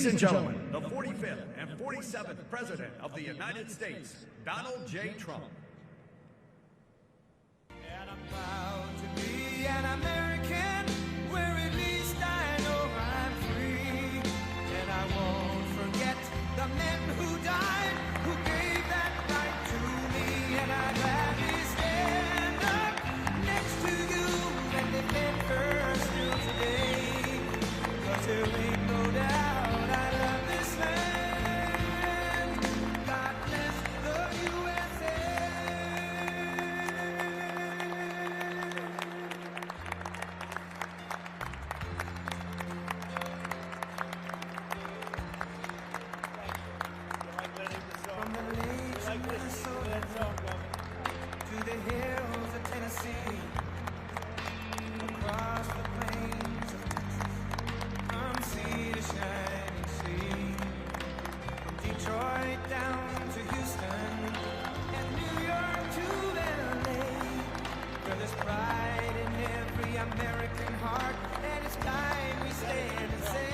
Ladies and gentlemen, the 45th and 47th President of the United States, Donald J. Trump. And I'm proud to be an American, where at least I know I'm free. And I won't forget the men who died, who gave that right to me. And I'd gladly stand up next to you and defend her still today. 'Cause there ain't no doubt I love this land. God bless the USA. From the lakes of Minnesota to the hills of Tennessee, across the plains of Texas, from sea to shining sea, from Detroit down to Houston, and New York to LA, where there's pride in every American heart, and it's time we stand and say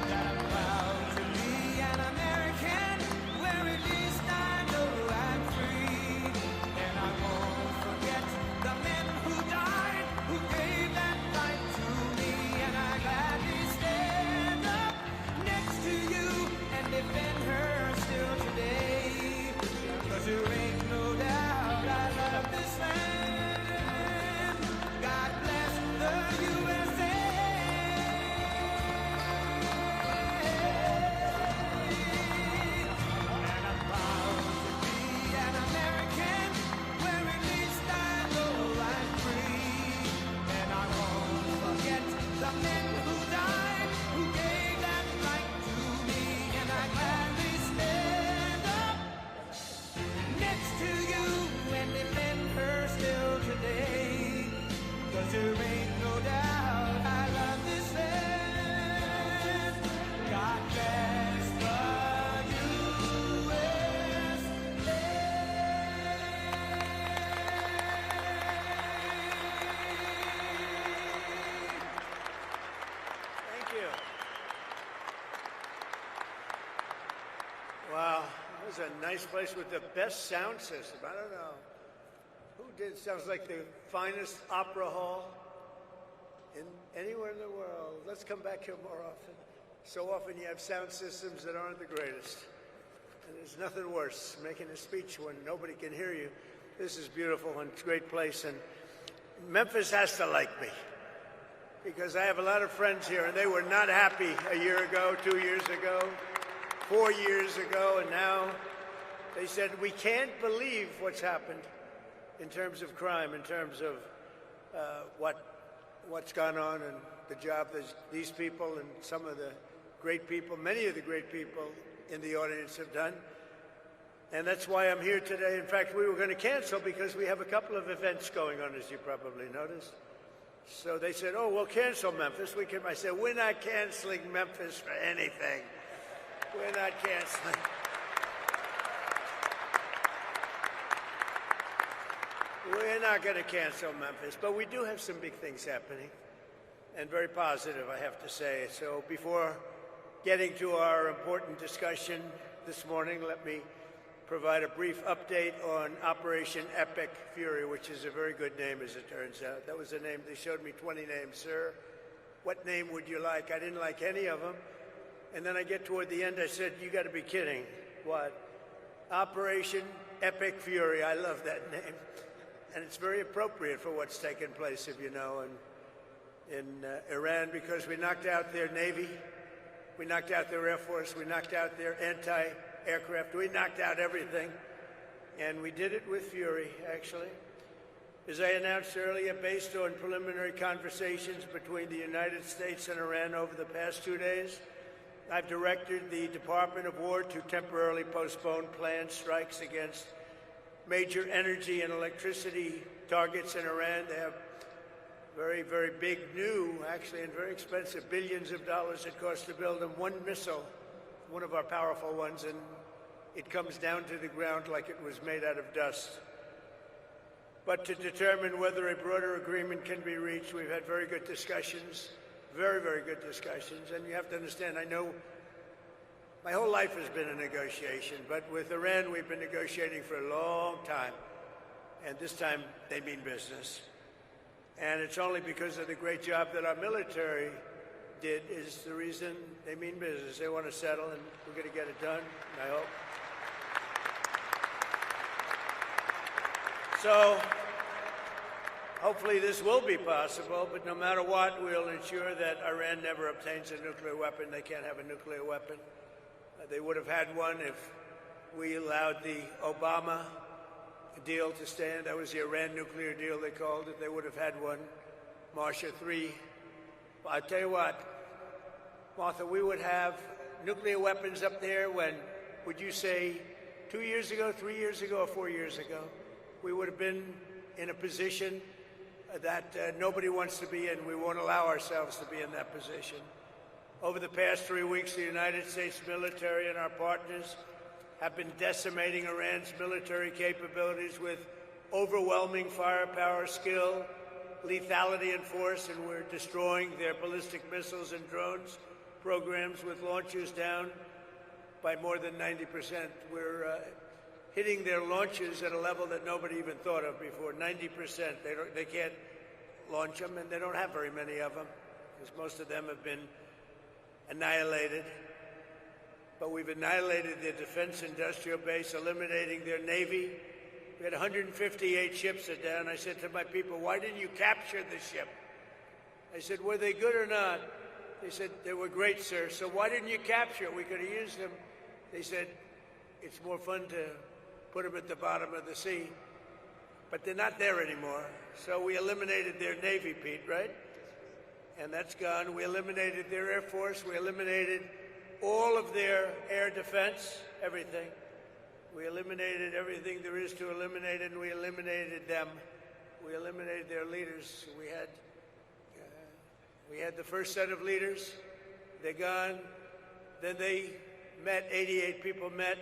that I'm proud to be an American, where at least I know I'm free. And I won't forget the men who died, who gave that right to me. And I gladly stand up next to you and defend her still today. 'Cause there ain't no doubt I love this land. God bless the USA. And I'm proud to be an American, where at least I know I'm free. And I won't forget the men who died, who gave that right to me. And I gladly stand up next to you and defend her still today. 'Cause there ain't no doubt I love this land. God bless the USA. Thank you. Wow, that was a nice place with the best sound system. I don't know who did. Sounds like the finest opera hall in anywhere in the world. Let's come back here more often. So often you have sound systems that aren't the greatest. And there's nothing worse, making a speech when nobody can hear you. This is beautiful and it's a great place. And Memphis has to like me, because I have a lot of friends here, and they were not happy a year ago, 2 years ago, 4 years ago, and now they said, we can't believe what's happened in terms of crime, in terms of what's gone on and the job that these people and some of the great people, many of the great people in the audience have done. And that's why I'm here today. In fact, we were going to cancel because we have a couple of events going on, as you probably noticed. So they said, oh, we'll cancel Memphis. I said, we're not canceling Memphis for anything. We're not canceling. We're not going to cancel Memphis, but we do have some big things happening, and very positive, I have to say. So before getting to our important discussion this morning, let me provide a brief update on Operation Epic Fury, which is a very good name, as it turns out. That was a name. They showed me 20 names. Sir, what name would you like? I didn't like any of them. And then I get toward the end, I said, you got to be kidding. What? Operation Epic Fury. I love that name. And it's very appropriate for what's taken place, if you know, in Iran, because we knocked out their Navy, we knocked out their Air Force, we knocked out their anti-aircraft, we knocked out everything. And we did it with fury, actually. As I announced earlier, based on preliminary conversations between the United States and Iran over the past 2 days, I've directed the Department of War to temporarily postpone planned strikes against major energy and electricity targets in Iran. They have very, very big, new, actually, and very expensive, billions of dollars it costs to build them. One missile, one of our powerful ones, and it comes down to the ground like it was made out of dust. but to determine whether a broader agreement can be reached. We've had very good discussions, very, very good discussions. And you have to understand, I know my whole life has been a negotiation, but with Iran, we've been negotiating for a long time. And this time, they mean business. And it's only because of the great job that our military did is the reason they mean business. They want to settle, and we're going to get it done, I hope. So hopefully this will be possible, but no matter what, we'll ensure that Iran never obtains a nuclear weapon. They can't have a nuclear weapon. They would have had one if we allowed the Obama deal to stand. That was the Iran nuclear deal, they called it. They would have had one. Marshall III. Well, I tell you what, Martha, we would have nuclear weapons up there when, would you say, 2 years ago, 3 years ago, or 4 years ago? We would have been in a position that nobody wants to be in. We won't allow ourselves to be in that position. Over the past 3 weeks, the United States military and our partners have been decimating Iran's military capabilities with overwhelming firepower, skill, lethality, and force, and we're destroying their ballistic missiles and drones programs with launchers down by more than 90%. We're hitting their launches at a level that nobody even thought of before, 90%. They can't launch them, and they don't have very many of them, because most of them have been annihilated. But we've annihilated their defense industrial base, eliminating their Navy. We had 158 ships that down. I said to my people, why didn't you capture the ship? I said, were they good or not? They said, they were great, sir. So why didn't you capture it? We could have used them. They said, it's more fun to put them at the bottom of the sea. But they're not there anymore. So we eliminated their Navy, Pete, right? And that's gone. We eliminated their Air Force. We eliminated all of their air defense, everything. We eliminated everything there is to eliminate, and we eliminated them. We eliminated their leaders. We had the first set of leaders. They're gone. Then they met, 88 people met.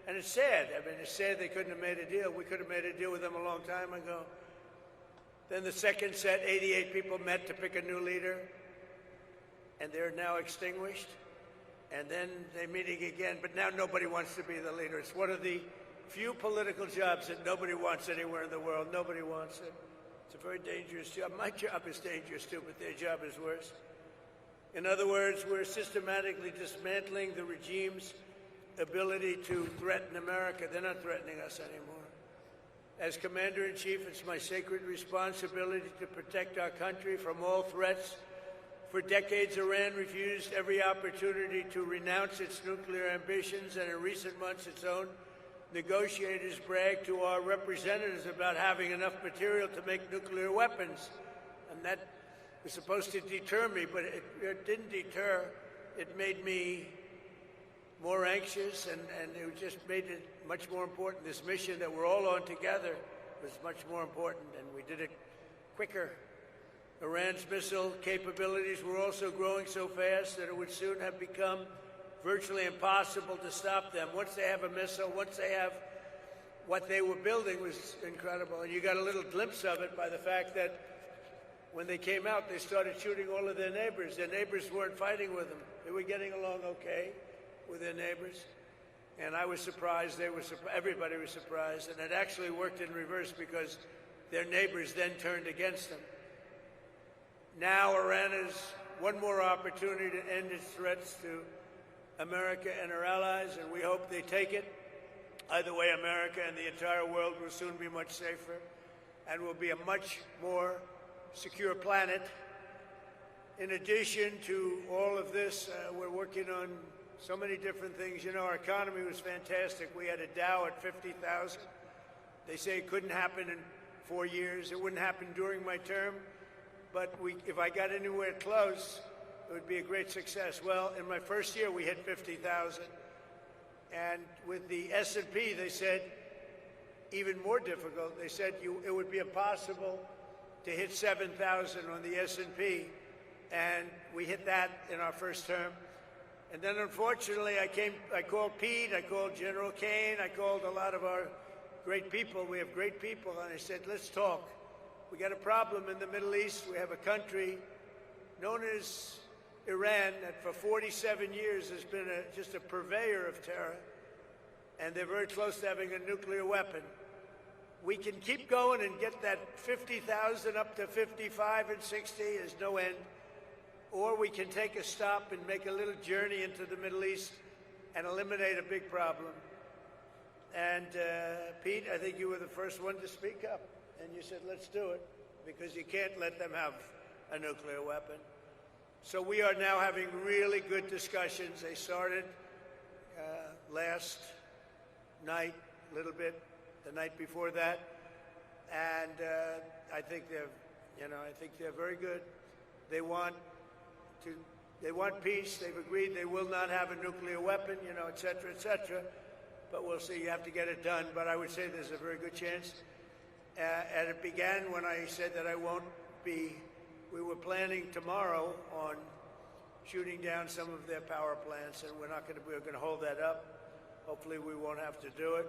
And it's sad. I mean, it's sad they couldn't have made a deal. We could have made a deal with them a long time ago. Then the second set, 88 people met to pick a new leader. And they're now extinguished. And then they're meeting again, but now nobody wants to be the leader. It's one of the few political jobs that nobody wants anywhere in the world. Nobody wants it. It's a very dangerous job. My job is dangerous too, but their job is worse. In other words, we're systematically dismantling the regime's ability to threaten America. They're not threatening us anymore. As Commander-in-Chief, it's my sacred responsibility to protect our country from all threats. For decades, Iran refused every opportunity to renounce its nuclear ambitions, and in recent months, its own negotiators bragged to our representatives about having enough material to make nuclear weapons. And that was supposed to deter me, but it didn't deter. It made me more anxious, and it just made it much more important. This mission that we're all on together was much more important, and we did it quicker. Iran's missile capabilities were also growing so fast that it would soon have become virtually impossible to stop them. Once they have a missile, once they have what they were building was incredible. And you got a little glimpse of it by the fact that when they came out, they started shooting all of their neighbors. Their neighbors weren't fighting with them. They were getting along okay with their neighbors. And I was surprised. Everybody was surprised. And it actually worked in reverse because their neighbors then turned against them. Now Iran has one more opportunity to end its threats to America and her allies, and we hope they take it. Either way, America and the entire world will soon be much safer and will be a much more secure planet. In addition to all of this, we're working on so many different things. You know, our economy was fantastic. We had a Dow at 50,000. They say it couldn't happen in 4 years. It wouldn't happen during my term. But if I got anywhere close, it would be a great success. Well, in my first year, we hit 50,000. And with the S&P, they said, even more difficult. They said it would be impossible to hit 7,000 on the S&P. And we hit that in our first term. And then, unfortunately, I called Pete, I called General Kane, I called a lot of our great people. We have great people. And I said, let's talk. We got a problem in the Middle East. We have a country known as Iran that for 47 years has been just a purveyor of terror. And they're very close to having a nuclear weapon. We can keep going and get that 50,000 up to 55 and 60. There's no end. Or we can take a stop and make a little journey into the Middle East and eliminate a big problem. And Pete, I think you were the first one to speak up. And you said, let's do it, because you can't let them have a nuclear weapon. So we are now having really good discussions. They started last night, a little bit, the night before that. And I think they're very good. They want peace. They've agreed they will not have a nuclear weapon, et cetera, et cetera. But we'll see. You have to get it done. But I would say there's a very good chance. And it began when I said that I won't be. We were planning tomorrow on shooting down some of their power plants, and we're going to hold that up. Hopefully we won't have to do it.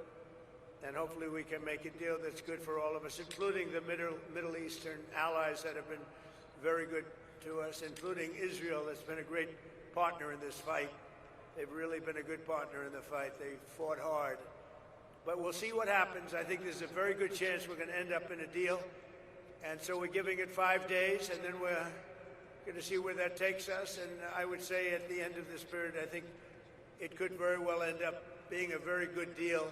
And hopefully we can make a deal that's good for all of us, including the Middle Eastern allies that have been very good to us, including Israel, that's been a great partner in this fight. They've really been a good partner in the fight. They fought hard. But we'll see what happens. I think there's a very good chance we're going to end up in a deal. And so we're giving it 5 days, and then we're going to see where that takes us. And I would say at the end of this period, I think it could very well end up being a very good deal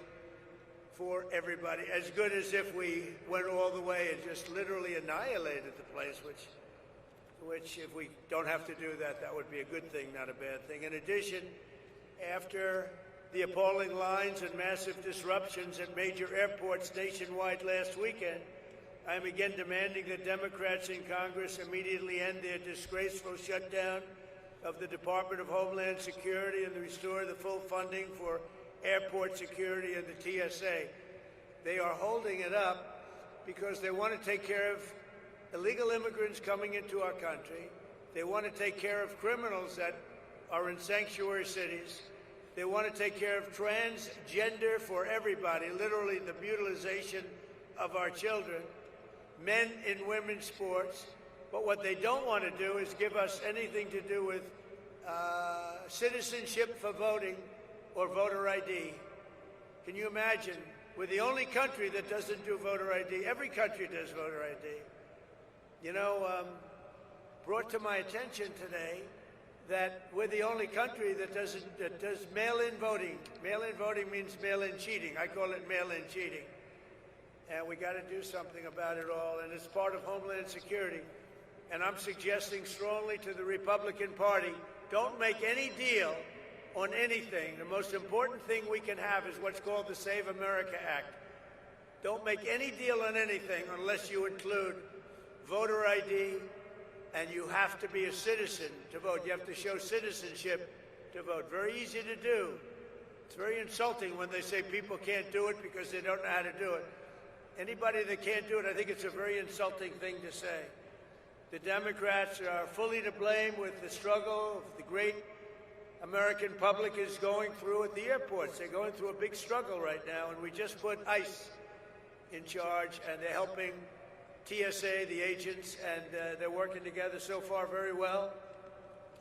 for everybody. As good as if we went all the way and just literally annihilated the place, which if we don't have to do that, that would be a good thing, not a bad thing. In addition, after the appalling lines and massive disruptions at major airports nationwide last weekend, I am again demanding that Democrats in Congress immediately end their disgraceful shutdown of the Department of Homeland Security and restore the full funding for airport security and the TSA. They are holding it up because they want to take care of illegal immigrants coming into our country. They want to take care of criminals that are in sanctuary cities. They want to take care of transgender for everybody, literally the mutilization of our children, men in women's sports. But what they don't want to do is give us anything to do with citizenship for voting or voter ID. Can you imagine? We're the only country that doesn't do voter ID. Every country does voter ID. Brought to my attention today that we're the only country that does mail-in voting. Mail-in voting means mail-in cheating. I call it mail-in cheating. And we got to do something about it all, and it's part of Homeland Security. And I'm suggesting strongly to the Republican Party, don't make any deal on anything. The most important thing we can have is what's called the Save America Act. Don't make any deal on anything unless you include voter ID, and you have to be a citizen to vote. You have to show citizenship to vote. Very easy to do. It's very insulting when they say people can't do it because they don't know how to do it. Anybody that can't do it, I think it's a very insulting thing to say. The Democrats are fully to blame with the struggle the great American public is going through at the airports. They're going through a big struggle right now, and we just put ICE in charge, and they're helping TSA, the agents, and they're working together so far very well.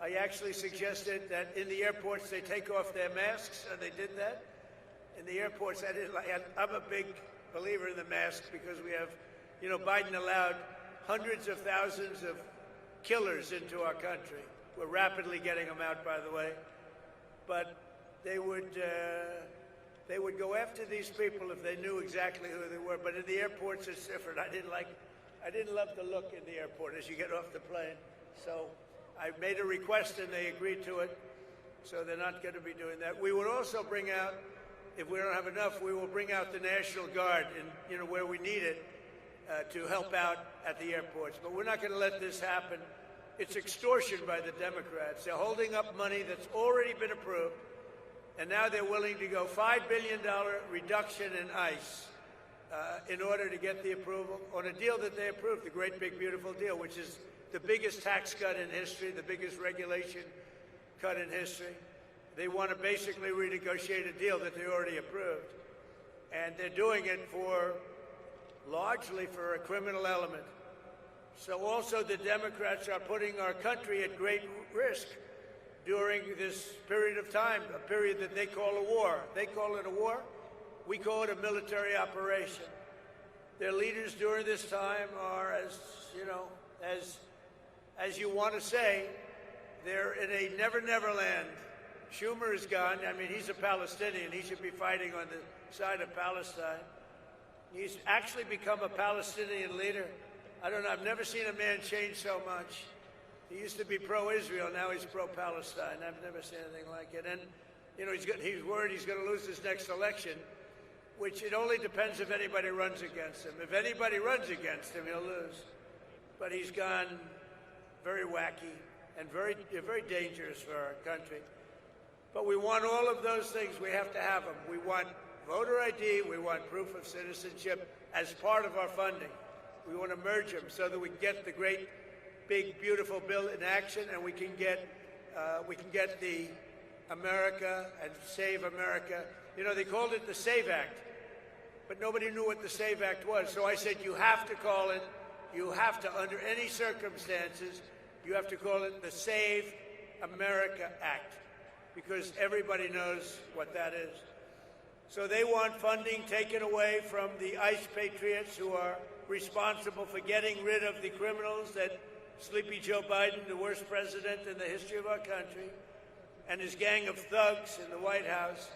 I actually suggested that in the airports they take off their masks, and they did that. In the airports, I'm a big believer in the mask because we have, Biden allowed hundreds of thousands of killers into our country. We're rapidly getting them out, by the way. But they would go after these people if they knew exactly who they were. But in the airports, it's different. I didn't love the look in the airport as you get off the plane. So I made a request and they agreed to it. So they're not going to be doing that. We would also bring out, if we don't have enough, we will bring out the National Guard in, where we need it to help out at the airports. But we're not going to let this happen. It's extortion by the Democrats. They're holding up money that's already been approved, and now they're willing to go $5 billion reduction in ICE in order to get the approval on a deal that they approved, the great big beautiful deal, which is the biggest tax cut in history, the biggest regulation cut in history. They want to basically renegotiate a deal that they already approved. and they're doing it largely for a criminal element. So also the Democrats are putting our country at great risk during this period of time, a period that they call a war. They call it a war. We call it a military operation. Their leaders during this time are, as you want to say, they're in a never-never land. Schumer is gone. I mean, he's a Palestinian. He should be fighting on the side of Palestine. He's actually become a Palestinian leader. I don't know. I've never seen a man change so much. He used to be pro-Israel. Now he's pro-Palestine. I've never seen anything like it. And, he's worried he's going to lose his next election, which it only depends if anybody runs against him. If anybody runs against him, he'll lose. But he's gone very wacky and very dangerous for our country. But we want all of those things. We have to have them. We want voter ID. We want proof of citizenship as part of our funding. We want to merge them so that we can get the great, big, beautiful bill in action, and we can get the America and Save America. They called it the Save Act, but nobody knew what the Save Act was. So I said, you have to call it, under any circumstances, you have to call it the Save America Act, because everybody knows what that is. So they want funding taken away from the ICE patriots who are responsible for getting rid of the criminals that Sleepy Joe Biden, the worst president in the history of our country, and his gang of thugs in the White House.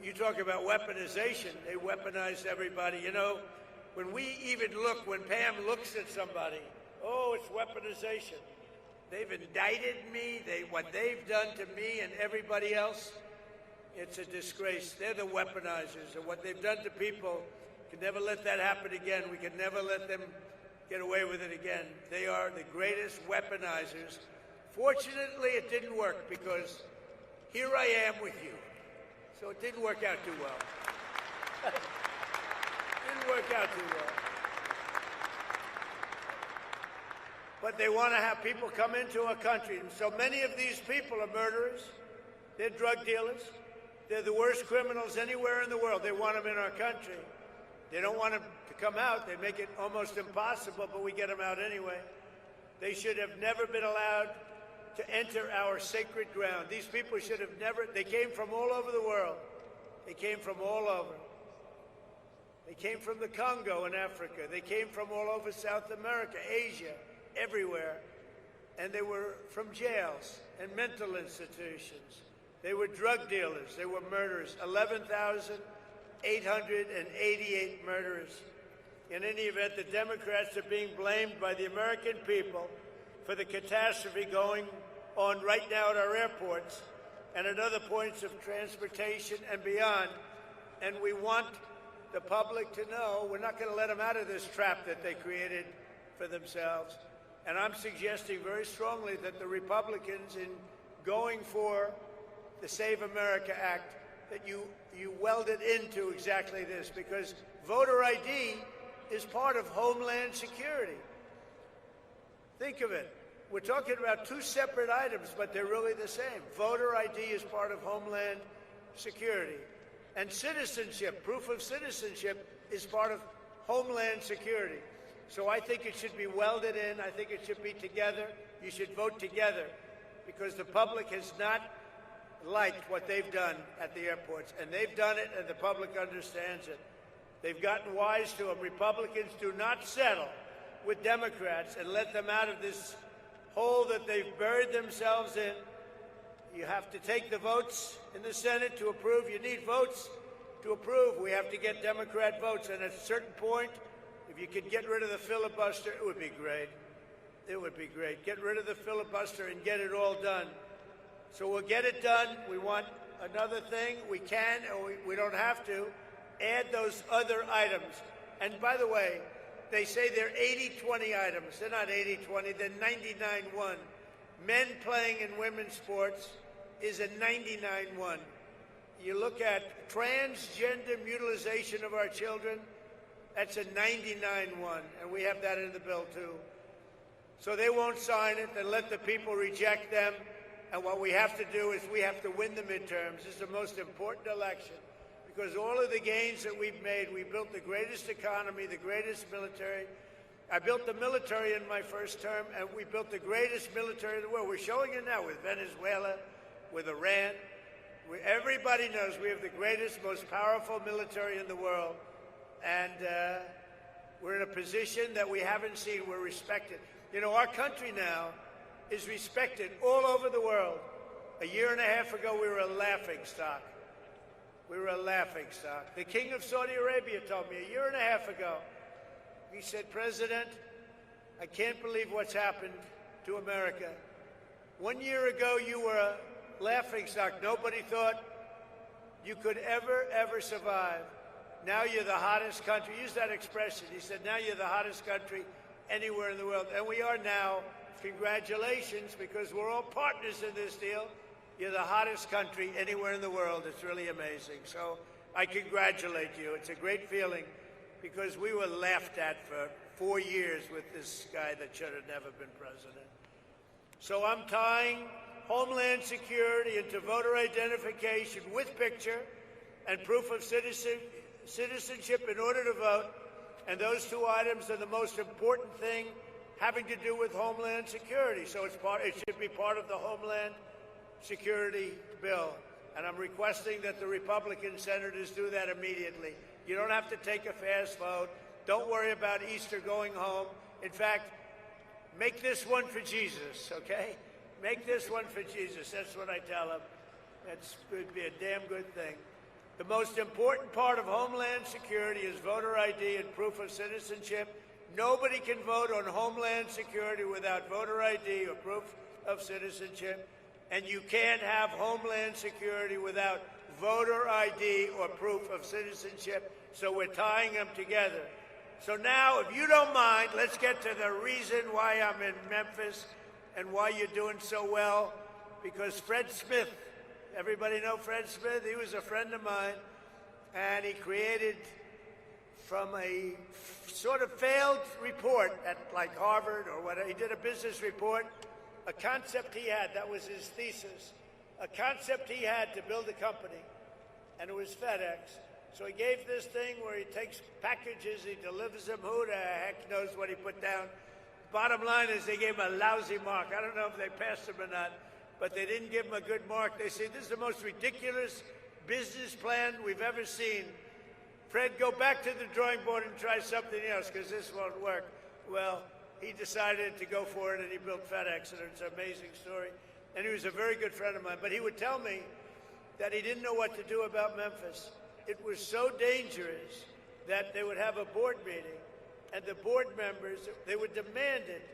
You talk about weaponization. They weaponized everybody. When Pam looks at somebody, oh, it's weaponization. They've indicted me. What they've done to me and everybody else, it's a disgrace. They're the weaponizers, and what they've done to people, can never let that happen again. We can never let them get away with it again. They are the greatest weaponizers. Fortunately, it didn't work, because here I am with you. So it didn't work out too well. Didn't work out too well. But they want to have people come into our country. And so many of these people are murderers. They're drug dealers. They're the worst criminals anywhere in the world. They want them in our country. They don't want them to come out. They make it almost impossible, but we get them out anyway. They should have never been allowed to enter our sacred ground. These people should have never, they came from all over the world. They came from all over. They came from the Congo in Africa. They came from all over South America, Asia, everywhere. And they were from jails and mental institutions. They were drug dealers. They were murderers. 11,888 murderers. In any event, the Democrats are being blamed by the American people for the catastrophe going on right now at our airports and at other points of transportation and beyond. And we want the public to know we're not going to let them out of this trap that they created for themselves. And I'm suggesting very strongly that the Republicans, in going for the Save America Act, that you weld it into exactly this, because voter ID is part of Homeland Security. Think of it. We're talking about two separate items, but they're really the same. Voter ID is part of Homeland Security. And citizenship, proof of citizenship, is part of Homeland Security. So I think it should be welded in. I think it should be together. You should vote together, because the public has not liked what they've done at the airports. And they've done it, and the public understands it. They've gotten wise to them. Republicans do not settle with Democrats and let them out of this hole that they've buried themselves in. You have to take the votes in the Senate to approve. You need votes to approve. We have to get Democrat votes. And at a certain point, if you could get rid of the filibuster, it would be great. It would be great. Get rid of the filibuster and get it all done. So we'll get it done. We want another thing. We can, or we don't have to, add those other items. And by the way, they say they're 80-20 items. They're not 80-20. They're 99-1. Men playing in women's sports is a 99-1. You look at transgender mutilization of our children, that's a 99-1. And we have that in the bill, too. So they won't sign it and let the people reject them. And what we have to do is we have to win the midterms. This is the most important election, because all of the gains that we've made, we built the greatest economy, the greatest military. I built the military in my first term, and we built the greatest military in the world. We're showing it now with Venezuela, with Iran. Everybody knows we have the greatest, most powerful military in the world. And we're in a position that we haven't seen. We're respected. You know, our country now is respected all over the world. A year and a half ago, we were a laughing stock. We were a laughing stock. The King of Saudi Arabia told me a year and a half ago, he said, President, I can't believe what's happened to America. 1 year ago, you were a laughing stock. Nobody thought you could ever survive. Now you're the hottest country. Use that expression. He said, now you're the hottest country anywhere in the world. And we are now. Congratulations, because we're all partners in this deal. You're the hottest country anywhere in the world. It's really amazing. So I congratulate you. It's a great feeling, because we were laughed at for 4 years with this guy that should have never been president. So I'm tying Homeland Security into voter identification with picture and proof of citizenship in order to vote. And those two items are the most important thing having to do with Homeland Security. So it should be part of the Homeland Security bill. And I'm requesting that the Republican senators do that immediately. You don't have to take a fast vote. Don't worry about Easter going home. In fact, make this one for Jesus, okay? Make this one for Jesus. That's what I tell them. That's would be a damn good thing. The most important part of Homeland Security is voter ID and proof of citizenship. Nobody can vote on Homeland Security without voter ID or proof of citizenship. And you can't have Homeland Security without voter ID or proof of citizenship. So we're tying them together. So now, if you don't mind, let's get to the reason why I'm in Memphis and why you're doing so well. Because Fred Smith, everybody know Fred Smith? He was a friend of mine, and he created, from a sort of failed report at like Harvard or whatever, he did a business report, a concept he had, that was his thesis, a concept he had to build a company, and it was FedEx. So he gave this thing where he takes packages, he delivers them. Who the heck knows what he put down? Bottom line is they gave him a lousy mark. I don't know if they passed him or not, but they didn't give him a good mark. They say, this is the most ridiculous business plan we've ever seen. Fred, go back to the drawing board and try something else, because this won't work. Well, he decided to go for it, and he built FedEx, and it's an amazing story. And he was a very good friend of mine. But he would tell me that he didn't know what to do about Memphis. It was so dangerous that they would have a board meeting, and the board members, they would demand it,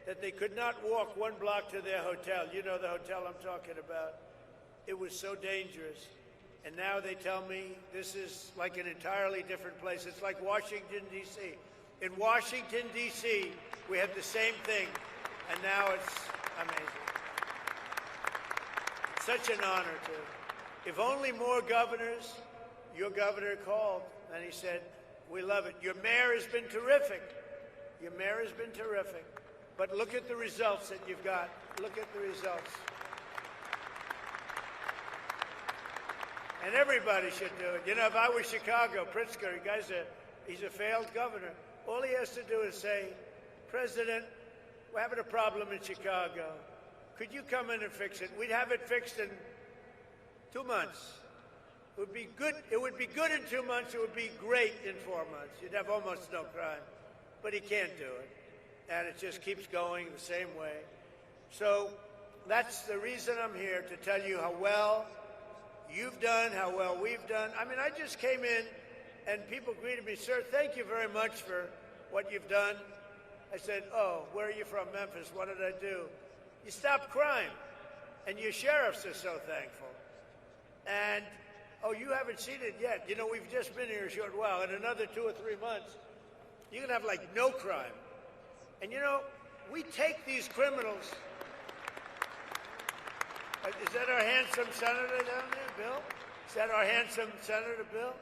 that they could not walk 1 block to their hotel. You know the hotel I'm talking about. It was so dangerous. And now they tell me this is like an entirely different place. It's like Washington, D.C. In Washington, D.C., we had the same thing, and now it's amazing. It's such an honor, too. If only more governors, your governor called, and he said, we love it. Your mayor has been terrific. Your mayor has been terrific. But look at the results that you've got. Look at the results. And everybody should do it. You know, if I was Chicago, Pritzker, he's a failed governor. All he has to do is say, President, we're having a problem in Chicago. Could you come in and fix it? We'd have it fixed in 2 months. It would be good. It would be good in 2 months. It would be great in 4 months. You'd have almost no crime. But he can't do it. And it just keeps going the same way. So that's the reason I'm here, to tell you how well you've done, how well we've done. I mean, I just came in, and people greeted me, sir, thank you very much for what you've done. I said, oh, where are you from? Memphis. What did I do? You stopped crime, and your sheriffs are so thankful. And, oh, you haven't seen it yet. You know, we've just been here a short while. In another 2 or 3 months, you're going to have, like, no crime. And, you know, we take these criminals. Is that our handsome senator down there, Bill? Is that our handsome senator, Bill?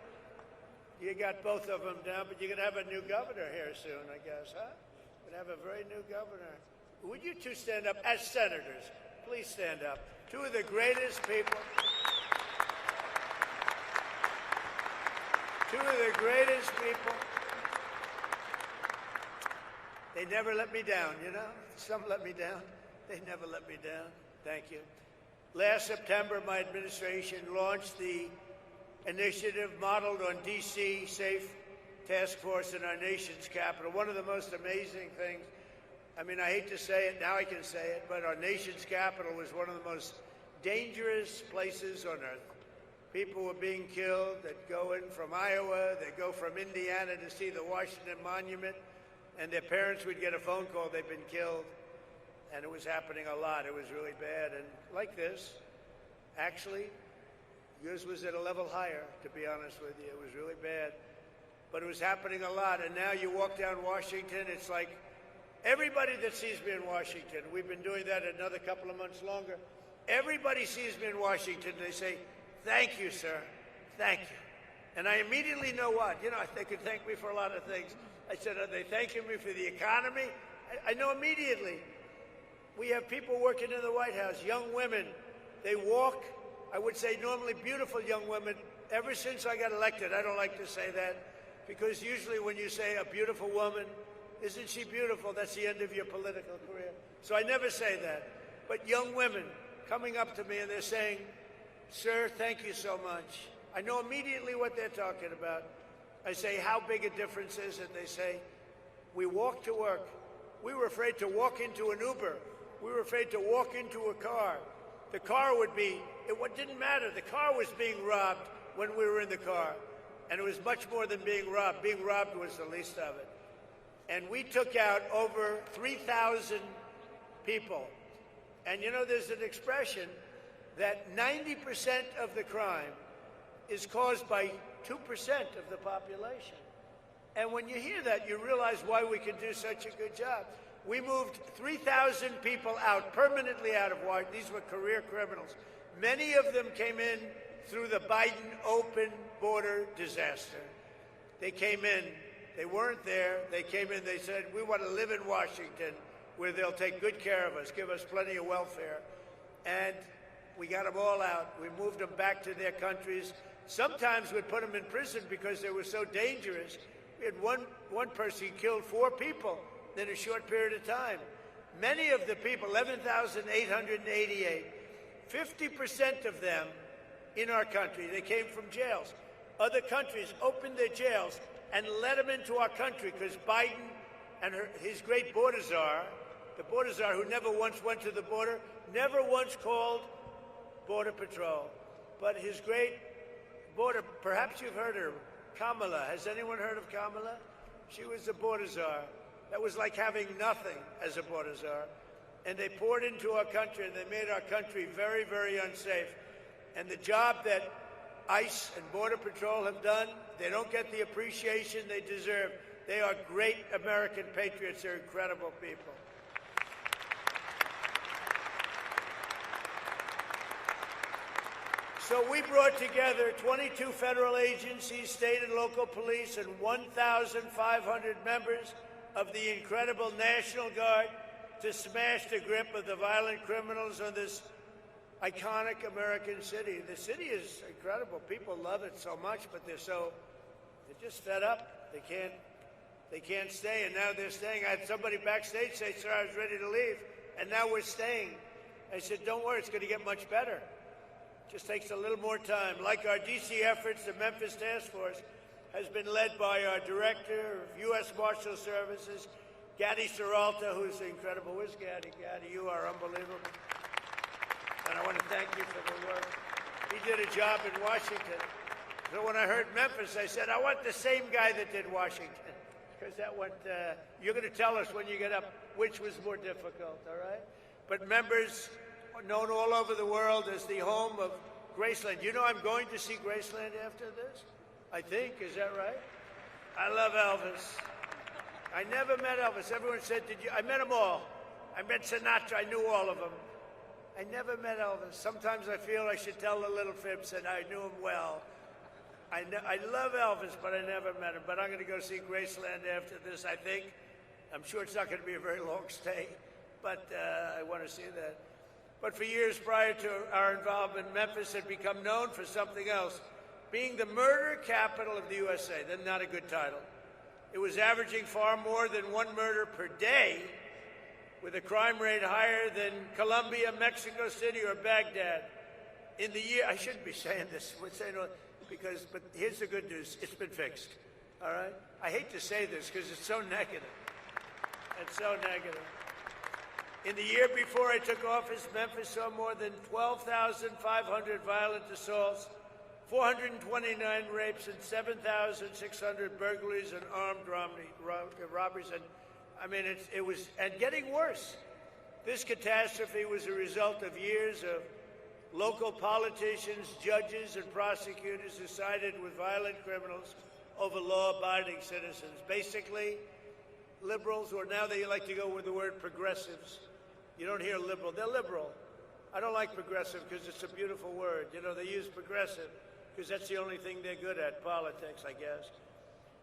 You got both of them down, but you're going to have a new governor here soon, I guess, huh? You're going to have a very new governor. Would you two stand up as senators? Please stand up. Two of the greatest people. Two of the greatest people. They never let me down, you know? Some let me down. They never let me down. Thank you. Last September, my administration launched the initiative modeled on D.C. Safe task force in our nation's capital. One of the most amazing things, I mean, I hate to say it, now I can say it, but our nation's capital was one of the most dangerous places on earth. People were being killed that go in from Iowa, they go from Indiana to see the Washington Monument, and their parents would get a phone call they've been killed, and it was happening a lot. It was really bad. And like this, actually, yours was at a level higher, to be honest with you. It was really bad. But it was happening a lot. And now you walk down Washington, it's like everybody that sees me in Washington, we've been doing that another couple of months longer, everybody sees me in Washington, they say, thank you, sir. Thank you. And I immediately know what. You know, they could thank me for a lot of things. I said, are they thanking me for the economy? I know immediately. We have people working in the White House, young women. They walk, I would say normally beautiful young women. Ever since I got elected, I don't like to say that, because usually when you say a beautiful woman, isn't she beautiful? That's the end of your political career. So I never say that. But young women coming up to me and they're saying, sir, thank you so much. I know immediately what they're talking about. I say, how big a difference is it? They say, we walk to work. We were afraid to walk into an Uber. We were afraid to walk into a car. The car would be, it didn't matter. The car was being robbed when we were in the car. And it was much more than being robbed. Being robbed was the least of it. And we took out over 3,000 people. And you know, there's an expression that 90% of the crime is caused by 2% of the population. And when you hear that, you realize why we can do such a good job. We moved 3,000 people out, permanently out of Washington. These were career criminals. Many of them came in through the Biden open border disaster. They came in. They weren't there. They came in. They said, we want to live in Washington where they'll take good care of us, give us plenty of welfare. And we got them all out. We moved them back to their countries. Sometimes we'd put them in prison because they were so dangerous. We had one person who killed 4 people in a short period of time. Many of the people, 11,888, 50% of them in our country, they came from jails. Other countries opened their jails and let them into our country because Biden and his great border czar, the border czar who never once went to the border, never once called Border Patrol. But his great border, perhaps you've heard her, Kamala. Has anyone heard of Kamala? She was the border czar. That was like having nothing as a border czar. And they poured into our country, and they made our country very, very unsafe. And the job that ICE and Border Patrol have done, they don't get the appreciation they deserve. They are great American patriots. They're incredible people. So we brought together 22 federal agencies, state and local police, and 1,500 members of the incredible National Guard to smash the grip of the violent criminals on this iconic American city. The city is incredible. People love it so much, but they're just fed up. They can't stay, and now they're staying. I had somebody backstage say, sir, I was ready to leave, and now we're staying. I said, don't worry, it's going to get much better. Just takes a little more time. Like our D.C. efforts, the Memphis Task Force has been led by our Director of U.S. Marshal Services, Gaddy, who's incredible. Where's Gaddy? Gaddy, you are unbelievable. And I want to thank you for the work. He did a job in Washington. So when I heard Memphis, I said, I want the same guy that did Washington. Because that went, you're going to tell us when you get up which was more difficult, all right? But members known all over the world as the home of Graceland. You know I'm going to see Graceland after this? I think, is that right? I love Elvis. I never met Elvis. Everyone said, did you? I met them all. I met Sinatra. I knew all of them. I never met Elvis. Sometimes I feel I should tell the little fibs that I knew him well. I love Elvis, but I never met him. But I'm going to go see Graceland after this, I think. I'm sure it's not going to be a very long stay, but I want to see that. But for years prior to our involvement, Memphis had become known for something else. being the murder capital of the USA. That's not a good title. It was averaging far more than one murder per day, with a crime rate higher than Colombia, Mexico City, or Baghdad. In the year, I shouldn't be saying this, but here's the good news. It's been fixed, all right? I hate to say this because it's so negative. It's so negative. In the year before I took office, Memphis saw more than 12,500 violent assaults, 429 rapes, and 7,600 burglaries and armed robberies. And I mean, it was getting worse. This catastrophe was a result of years of local politicians, judges, and prosecutors who sided with violent criminals over law-abiding citizens. Basically, liberals, or now they like to go with the word progressives. You don't hear liberal. They're liberal. I don't like progressive because it's a beautiful word. You know, they use progressive because that's the only thing they're good at, politics, I guess.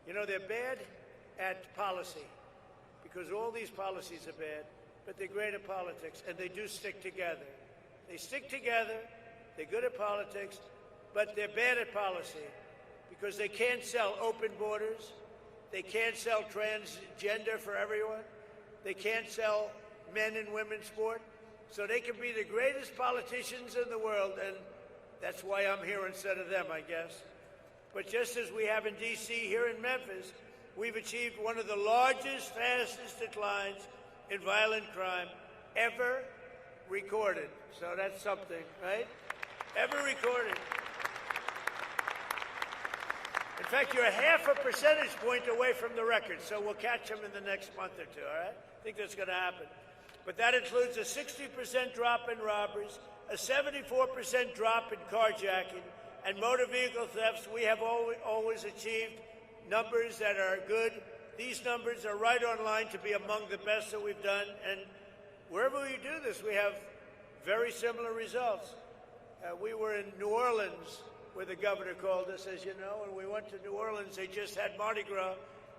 You know, they're bad at policy because all these policies are bad, but they're great at politics, and they do stick together. They stick together, they're good at politics, but they're bad at policy because they can't sell open borders, they can't sell transgender for everyone, they can't sell men and women's sport, so they can be the greatest politicians in the world, and that's why I'm here instead of them, I guess. But just as we have in D.C., here in Memphis, we've achieved one of the largest, fastest declines in violent crime ever recorded. So that's something, right? Ever recorded. In fact, you're half a percentage point away from the record, so we'll catch them in the next month or two, all right? I think that's going to happen. But that includes a 60% drop in robberies, a 74% drop in carjacking, and motor vehicle thefts. We have always achieved numbers that are good. These numbers are right on line to be among the best that we've done, and wherever we do this, we have very similar results. We were in New Orleans, where the governor called us, as you know, and we went to New Orleans. They just had Mardi Gras.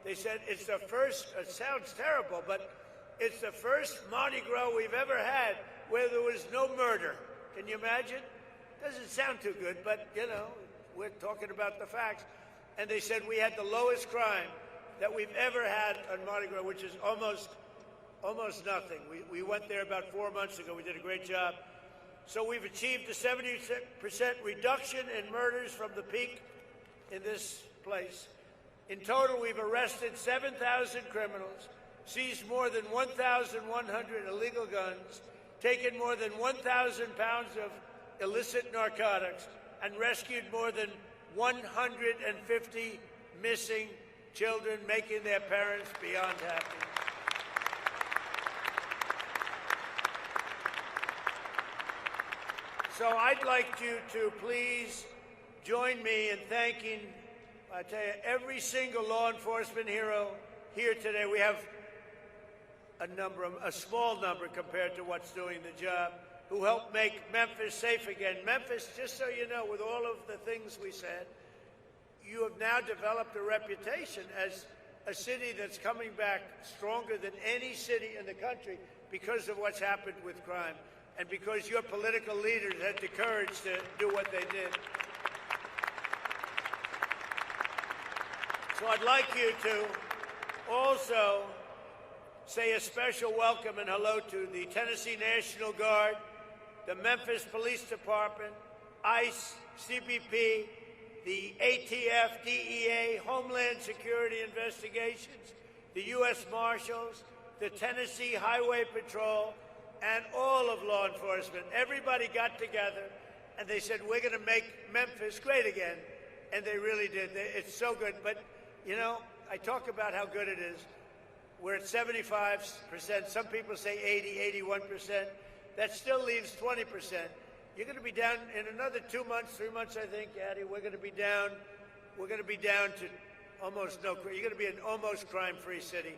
They said it's the first, it sounds terrible, but it's the first Mardi Gras we've ever had where there was no murder. Can you imagine? Doesn't sound too good, but, you know, we're talking about the facts. And they said we had the lowest crime that we've ever had on Mardi Gras, which is almost nothing. We went there about 4 months ago. We did a great job. So we've achieved a 70% reduction in murders from the peak in this place. In total, we've arrested 7,000 criminals, seized more than 1,100 illegal guns, taken more than 1,000 pounds of illicit narcotics, and rescued more than 150 missing children, making their parents beyond happy. So I'd like you to please join me in thanking, I tell you, every single law enforcement hero here today. We have a small number compared to what's doing the job, who helped make Memphis safe again. Memphis, just so you know, with all of the things we said, you have now developed a reputation as a city that's coming back stronger than any city in the country because of what's happened with crime and because your political leaders had the courage to do what they did. So I'd like you to also say a special welcome and hello to the Tennessee National Guard, the Memphis Police Department, ICE, CBP, the ATF, DEA, Homeland Security Investigations, the U.S. Marshals, the Tennessee Highway Patrol, and all of law enforcement. Everybody got together, and they said, we're going to make Memphis great again. And they really did. It's so good. But, you know, I talk about how good it is. We're at 75%. Some people say 80, 81%. That still leaves 20%. You're going to be down in another 2 months, 3 months, I think, Gaddy. We're going to be down to almost no crime. You're going to be an almost crime-free city.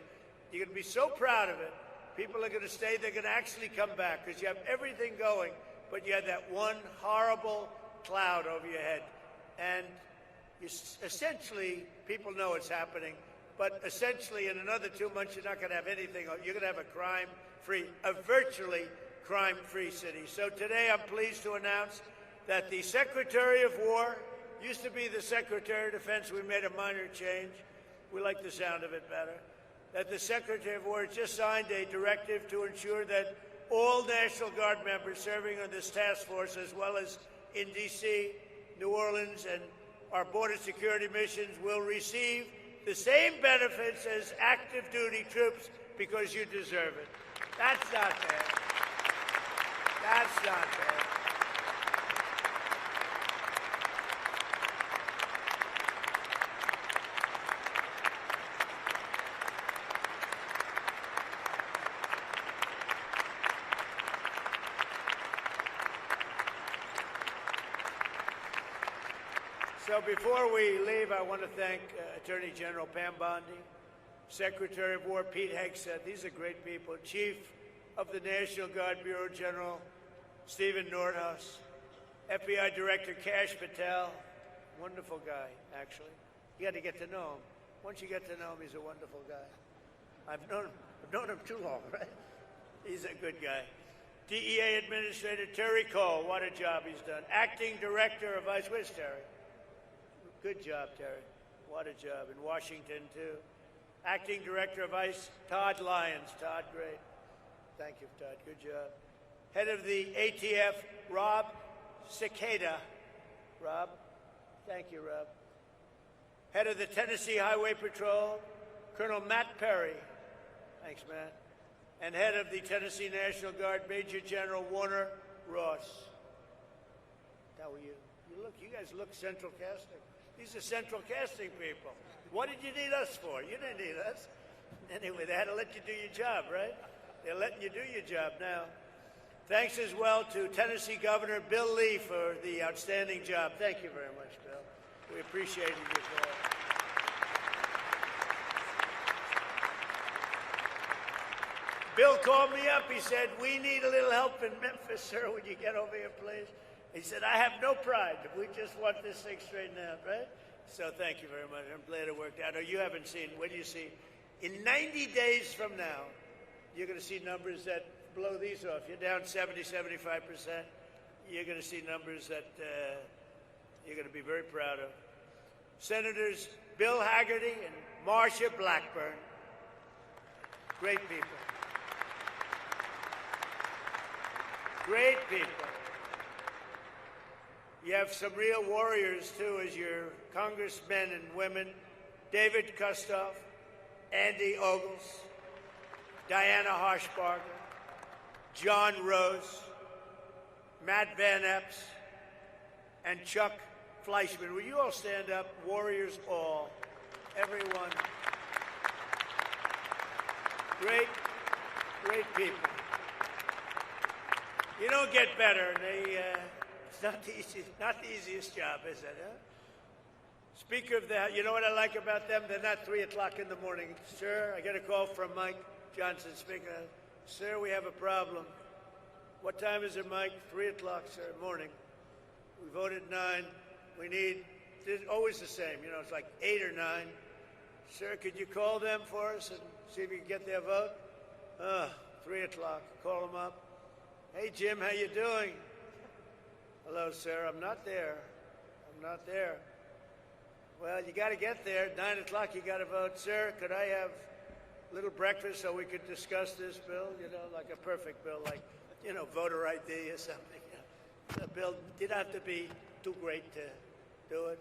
You're going to be so proud of it. People are going to stay. They're going to actually come back because you have everything going, but you have that one horrible cloud over your head. And essentially, people know it's happening, but essentially in another 2 months, you're not going to have anything. You're going to have a virtually crime-free city. So today I'm pleased to announce that the Secretary of War, used to be the Secretary of Defense. We made a minor change. We like the sound of it better. That the Secretary of War just signed a directive to ensure that all National Guard members serving on this task force, as well as in D.C., New Orleans, and our border security missions, will receive the same benefits as active duty troops because you deserve it. That's not bad. That's not bad. So before we leave, I want to thank Attorney General Pam Bondi, Secretary of War Pete Hegseth. These are great people. Chief of the National Guard Bureau General Stephen Nordhaus, FBI Director Patel, wonderful guy, actually. You got to get to know him. Once you get to know him, he's a wonderful guy. I've known him too long, right? He's a good guy. DEA Administrator Terry Cole, what a job he's done. Acting Director of ICE, where's Terry? Good job, Terry. What a job. In Washington, too. Acting Director of ICE, Todd Lyons. Todd, great. Thank you, Todd. Good job. Head of the ATF, Rob Cicada. Rob. Thank you, Rob. Head of the Tennessee Highway Patrol, Colonel Matt Perry. Thanks, Matt. And head of the Tennessee National Guard, Major General Warner Ross. How are you? You guys look Central Casting. These are Central Casting people. What did you need us for? You didn't need us. Anyway, they had to let you do your job, right? They're letting you do your job now. Thanks as well to Tennessee Governor Bill Lee for the outstanding job. Thank you very much, Bill. We appreciated your call. Bill called me up. He said, we need a little help in Memphis, sir. Would you get over here, please? He said, I have no pride. We just want this thing straightened out, right? So thank you very much. I'm glad it worked out. Oh, you haven't seen, what do you see? In 90 days from now, you're going to see numbers that blow these off. You're down 70, 75%. You're going to see numbers that you're going to be very proud of. Senators Bill Hagerty and Marsha Blackburn. Great people. Great people. You have some real warriors, too, as your congressmen and women. David Kustoff, Andy Ogles, Diana Harshbarger, John Rose, Matt Van Epps, and Chuck Fleischman. Will you all stand up? Warriors all. Everyone. Great, great people. You don't get better. It's not the easiest job, is it? Huh? Speaker of the, you know what I like about them? They're not 3 o'clock in the morning. Sir, I get a call from Mike Johnson, Speaker. Sir, we have a problem. What time is it, Mike? 3 o'clock, sir, morning. We voted 9. We need, it's always the same, you know, it's like 8 or 9. Sir, could you call them for us and see if you can get their vote? 3 o'clock. Call them up. Hey, Jim, how you doing? Hello, sir. I'm not there. I'm not there. Well, you got to get there. 9 o'clock, you got to vote. Sir, could I have a little breakfast so we could discuss this bill? You know, like a perfect bill, like, you know, voter ID or something. The bill didn't have to be too great to do it.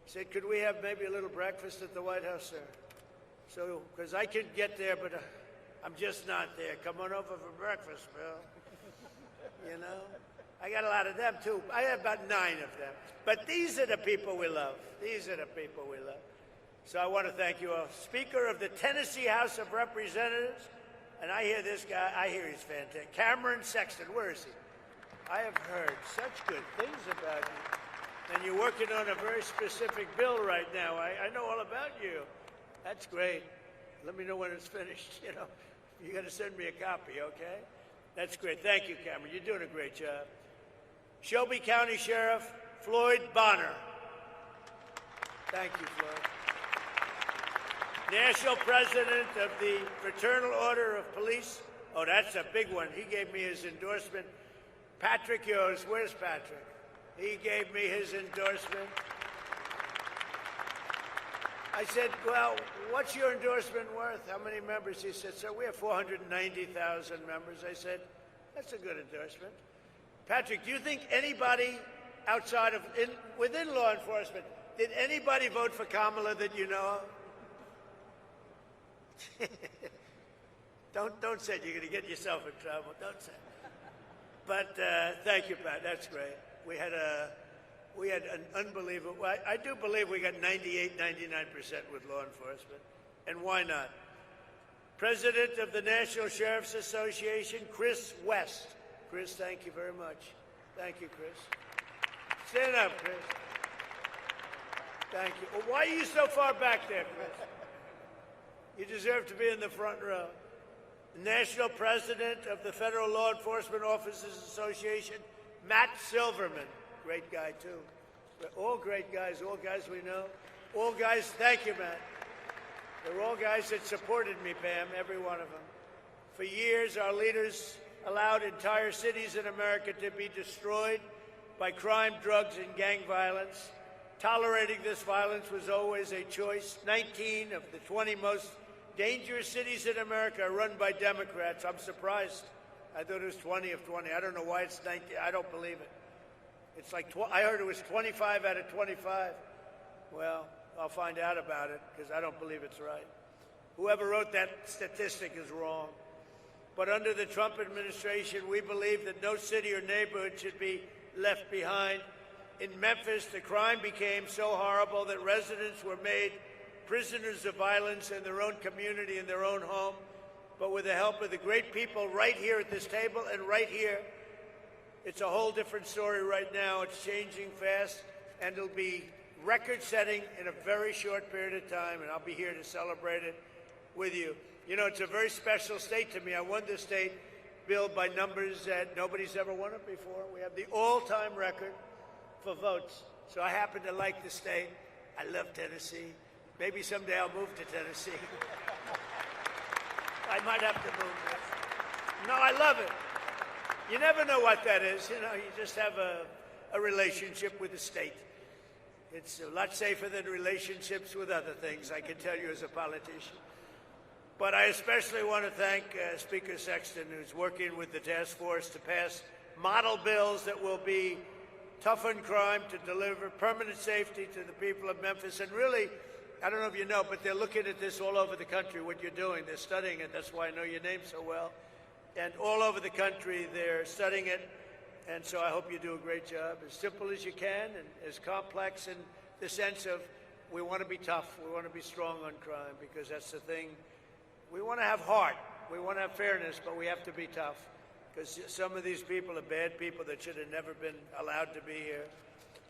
He said, could we have maybe a little breakfast at the White House, sir? So, because I could get there, but I'm just not there. Come on over for breakfast, Bill. You know? I got a lot of them, too. I have about 9 of them. But these are the people we love. These are the people we love. So I want to thank you all. Speaker of the Tennessee House of Representatives, and I hear this guy, I hear he's fantastic. Cameron Sexton, where is he? I have heard such good things about you. And you're working on a very specific bill right now. I know all about you. That's great. Let me know when it's finished. You know, you got to send me a copy, okay? That's great. Thank you, Cameron. You're doing a great job. Shelby County Sheriff Floyd Bonner. Thank you, Floyd. National President of the Fraternal Order of Police. Oh, that's a big one. He gave me his endorsement. Patrick Yost. Where's Patrick? He gave me his endorsement. I said, well, what's your endorsement worth? How many members? He said, sir, we have 490,000 members. I said, that's a good endorsement. Patrick, do you think anybody outside of, within law enforcement, did anybody vote for Kamala that you know of? Don't say it. You're going to get yourself in trouble. Don't say it. But thank you, Pat. That's great. We had an unbelievable, I do believe we got 98, 99% with law enforcement. And why not? President of the National Sheriff's Association, Chris West. Chris, thank you very much. Thank you, Chris. Stand up, Chris. Thank you. Well, why are you so far back there, Chris? You deserve to be in the front row. National President of the Federal Law Enforcement Officers Association, Matt Silverman. Great guy, too. All great guys, all guys we know. All guys, thank you, Matt. They're all guys that supported me, Pam, every one of them. For years, our leaders allowed entire cities in America to be destroyed by crime, drugs, and gang violence. Tolerating this violence was always a choice. 19 of the 20 most dangerous cities in America are run by Democrats. I'm surprised. I thought it was 20 of 20. I don't know why it's 19. I don't believe it. It's like, I heard it was 25 out of 25. Well, I'll find out about it because I don't believe it's right. Whoever wrote that statistic is wrong. But under the Trump administration, we believe that no city or neighborhood should be left behind. In Memphis, the crime became so horrible that residents were made prisoners of violence in their own community, in their own home. But with the help of the great people right here at this table and right here, it's a whole different story right now. It's changing fast, and it'll be record-setting in a very short period of time, and I'll be here to celebrate it with you. You know, it's a very special state to me. I won this state, Bill, by numbers that nobody's ever won it before. We have the all-time record for votes. So I happen to like the state. I love Tennessee. Maybe someday I'll move to Tennessee. I might have to move there. No, I love it. You never know what that is. You know, you just have a relationship with the state. It's a lot safer than relationships with other things, I can tell you as a politician. But I especially want to thank Speaker Sexton, who's working with the task force to pass model bills that will be tough on crime, to deliver permanent safety to the people of Memphis. And really, I don't know if you know, but they're looking at this all over the country, what you're doing. They're studying it. That's why I know your name so well. And all over the country, they're studying it. And so I hope you do a great job, as simple as you can and as complex in the sense of we want to be tough. We want to be strong on crime because that's the thing. We want to have heart. We want to have fairness, but we have to be tough because some of these people are bad people that should have never been allowed to be here.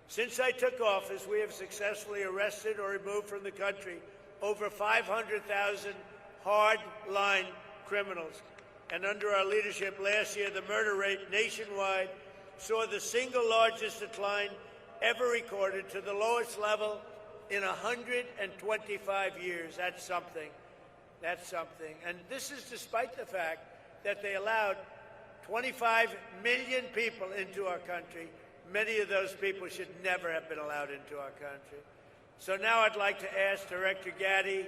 Since I took office, we have successfully arrested or removed from the country over 500,000 hard-line criminals. And under our leadership last year, the murder rate nationwide saw the single largest decline ever recorded to the lowest level in 125 years. That's something. That's something. And this is despite the fact that they allowed 25 million people into our country. Many of those people should never have been allowed into our country. So now I'd like to ask Director Gaddy,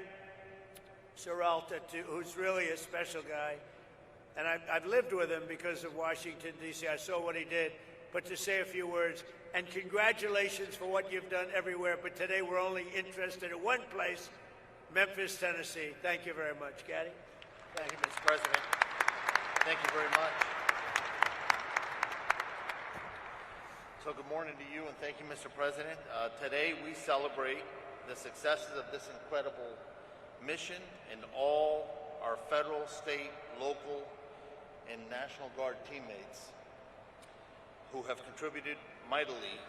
who's really a special guy, and I've lived with him because of Washington, D.C. I saw what he did, but to say a few words. And congratulations for what you've done everywhere, but today we're only interested in one place, Memphis, Tennessee. Thank you very much. Gaddy? Thank you, Mr. President. Thank you very much. So good morning to you, and thank you, Mr. President. Today we celebrate the successes of this incredible mission and all our federal, state, local, and National Guard teammates who have contributed mightily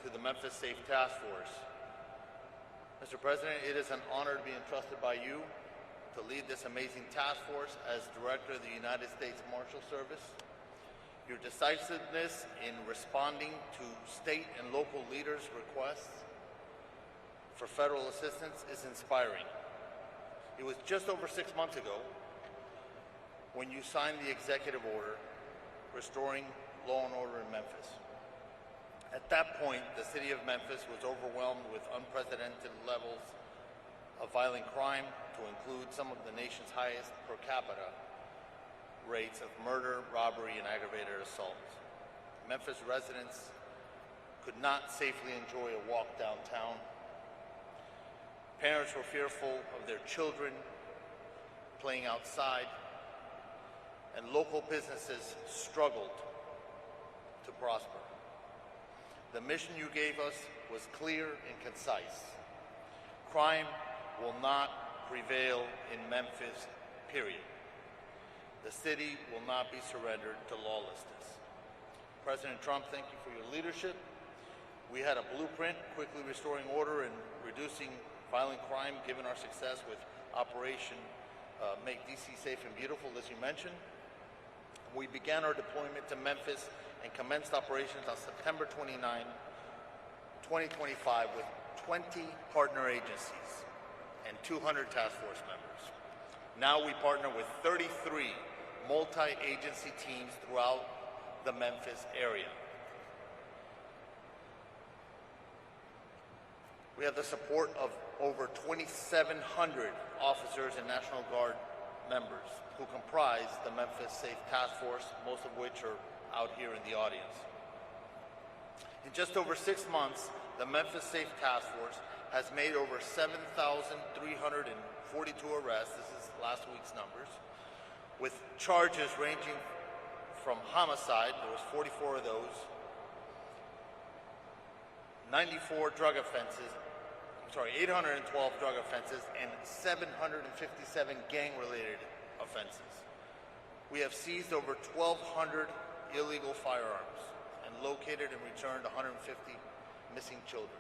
to the Memphis Safe Task Force. Mr. President, it is an honor to be entrusted by you to lead this amazing task force as Director of the United States Marshal Service. Your decisiveness in responding to state and local leaders' requests for federal assistance is inspiring. It was just over 6 months ago when you signed the executive order restoring law and order in Memphis. At that point, the city of Memphis was overwhelmed with unprecedented levels of violent crime to include some of the nation's highest per capita rates of murder, robbery, and aggravated assault. Memphis residents could not safely enjoy a walk downtown. Parents were fearful of their children playing outside, and local businesses struggled to prosper. The mission you gave us was clear and concise. Crime will not prevail in Memphis, period. The city will not be surrendered to lawlessness. President Trump, thank you for your leadership. We had a blueprint, quickly restoring order and reducing violent crime, given our success with Operation Make DC Safe and Beautiful, as you mentioned. We began our deployment to Memphis and commenced operations on September 29, 2025 with 20 partner agencies and 200 task force members. Now we partner with 33 multi-agency teams throughout the Memphis area. We have the support of over 2,700 officers and National Guard members who comprise the Memphis Safe Task Force, most of which are out here in the audience. In just over 6 months, the Memphis Safe Task Force has made over 7,342 arrests, this is last week's numbers, with charges ranging from homicide, there was 44 of those, 812 drug offenses, and 757 gang-related offenses. We have seized over 1,200 illegal firearms and located and returned 150 missing children.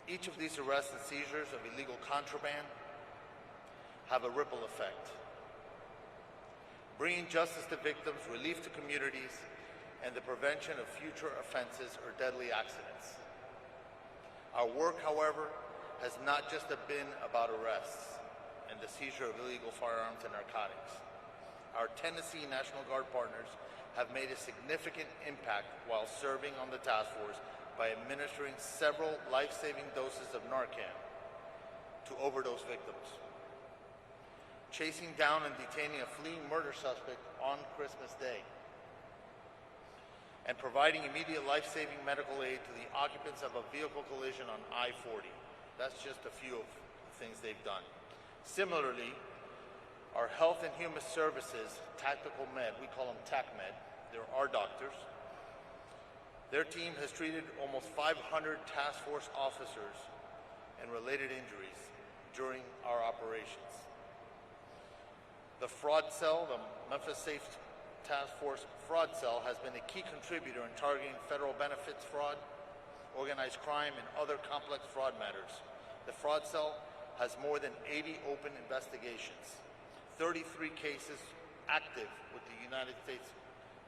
Each of these arrests and seizures of illegal contraband have a ripple effect, bringing justice to victims, relief to communities, and the prevention of future offenses or deadly accidents. Our work, however, has not just been about arrests and the seizure of illegal firearms and narcotics. Our Tennessee National Guard partners have made a significant impact while serving on the task force by administering several life-saving doses of Narcan to overdose victims, chasing down and detaining a fleeing murder suspect on Christmas Day, and providing immediate life-saving medical aid to the occupants of a vehicle collision on I-40. That's just a few of the things they've done. Similarly, our Health and Human Services Tactical Med, we call them TACMed, they're our doctors. Their team has treated almost 500 task force officers and related injuries during our operations. The fraud cell, the Memphis Safe Task Force Fraud Cell, has been a key contributor in targeting federal benefits fraud, organized crime, and other complex fraud matters. The fraud cell has more than 80 open investigations, 33 cases active with the United States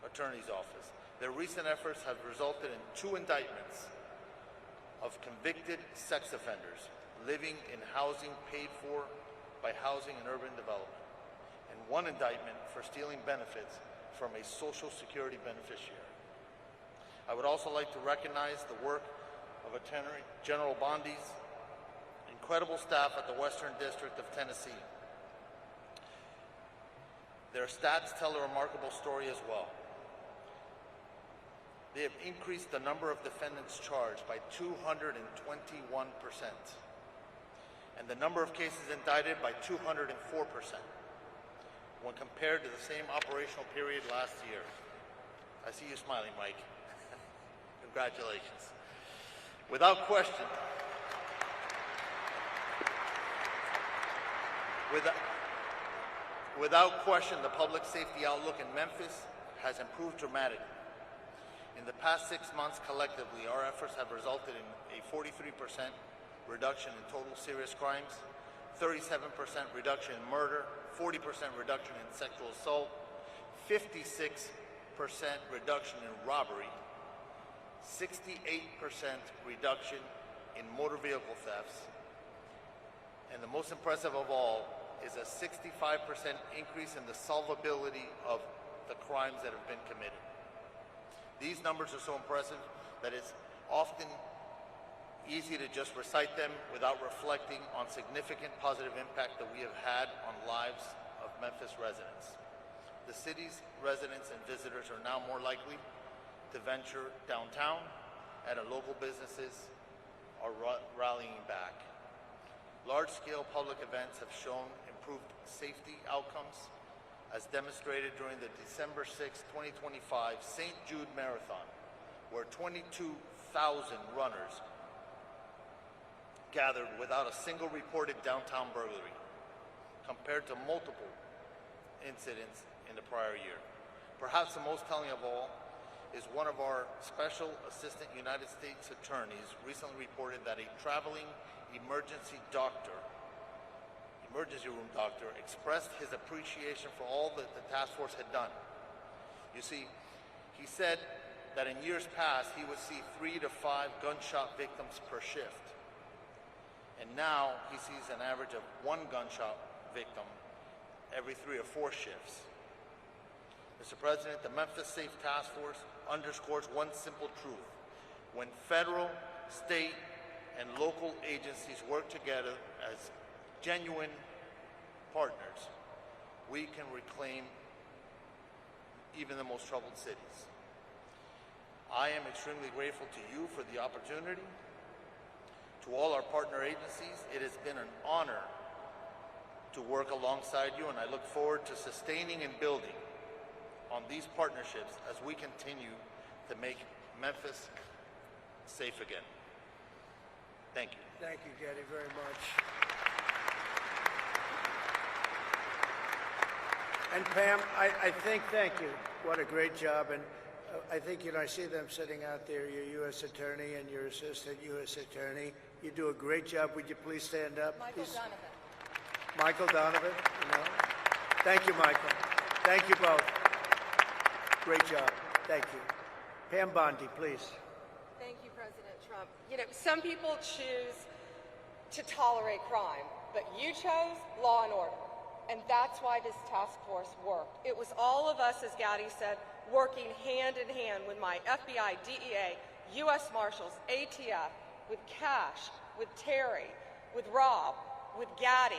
Attorney's Office. Their recent efforts have resulted in 2 indictments of convicted sex offenders living in housing paid for by Housing and Urban Development, and 1 indictment for stealing benefits from a Social Security beneficiary. I would also like to recognize the work of Attorney General Bondi's incredible staff at the Western District of Tennessee. Their stats tell a remarkable story as well. They have increased the number of defendants charged by 221%, and the number of cases indicted by 204% when compared to the same operational period last year. I see you smiling, Mike. Congratulations. Without question, the public safety outlook in Memphis has improved dramatically. In the past 6 months, collectively, our efforts have resulted in a 43% reduction in total serious crimes, 37% reduction in murder, 40% reduction in sexual assault, 56% reduction in robbery, 68% reduction in motor vehicle thefts, and the most impressive of all is a 65% increase in the solvability of the crimes that have been committed. These numbers are so impressive that it's often easy to just recite them without reflecting on significant positive impact that we have had on lives of Memphis residents. The city's residents and visitors are now more likely to venture downtown, and our local businesses are rallying back. Large-scale public events have shown improved safety outcomes, as demonstrated during the December 6, 2025 St. Jude Marathon, where 22,000 runners gathered without a single reported downtown burglary, compared to multiple incidents in the prior year. Perhaps the most telling of all is one of our Special Assistant United States Attorneys recently reported that a traveling emergency room doctor, expressed his appreciation for all that the task force had done. You see, he said that in years past he would see 3 to 5 gunshot victims per shift. And now he sees an average of 1 gunshot victim every 3 or 4 shifts. Mr. President, the Memphis Safe Task Force underscores one simple truth. When federal, state, and local agencies work together as genuine partners, we can reclaim even the most troubled cities. I am extremely grateful to you for the opportunity. To all our partner agencies, it has been an honor to work alongside you, and I look forward to sustaining and building on these partnerships as we continue to make Memphis safe again. Thank you. Thank you, Gaddy, very much. And Pam, I think, thank you. What a great job. And I think, I see them sitting out there, your U.S. Attorney and your Assistant U.S. Attorney. You do a great job. Would you please stand up? Michael Donovan. Michael Donovan? Thank you, Michael. Thank you both. Great job. Thank you. Pam Bondi, please. Thank you, President Trump. Some people choose to tolerate crime, but you chose law and order. And that's why this task force worked. It was all of us, as Gaddy said, working hand in hand with my FBI, DEA, U.S. Marshals, ATF, with Cash, with Terry, with Rob, with Gaddy.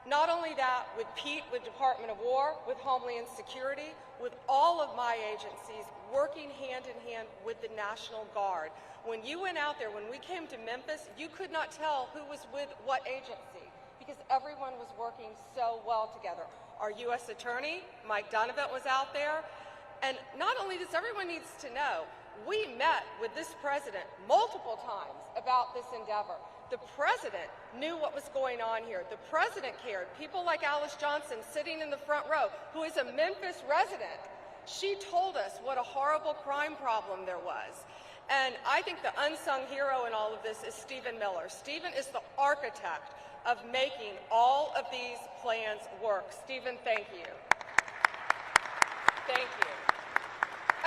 Not only that, with Pete, with Department of War, with Homeland Security, with all of my agencies working hand in hand with the National Guard. When you went out there, when we came to Memphis, you could not tell who was with what agency because everyone was working so well together. Our U.S. Attorney, Mike Donovan, was out there. And not only this, everyone needs to know, we met with this president multiple times about this endeavor. The president knew what was going on here. The president cared. People like Alice Johnson sitting in the front row, who is a Memphis resident, she told us what a horrible crime problem there was. And I think the unsung hero in all of this is Stephen Miller. Stephen is the architect of making all of these plans work. Stephen, thank you. Thank you.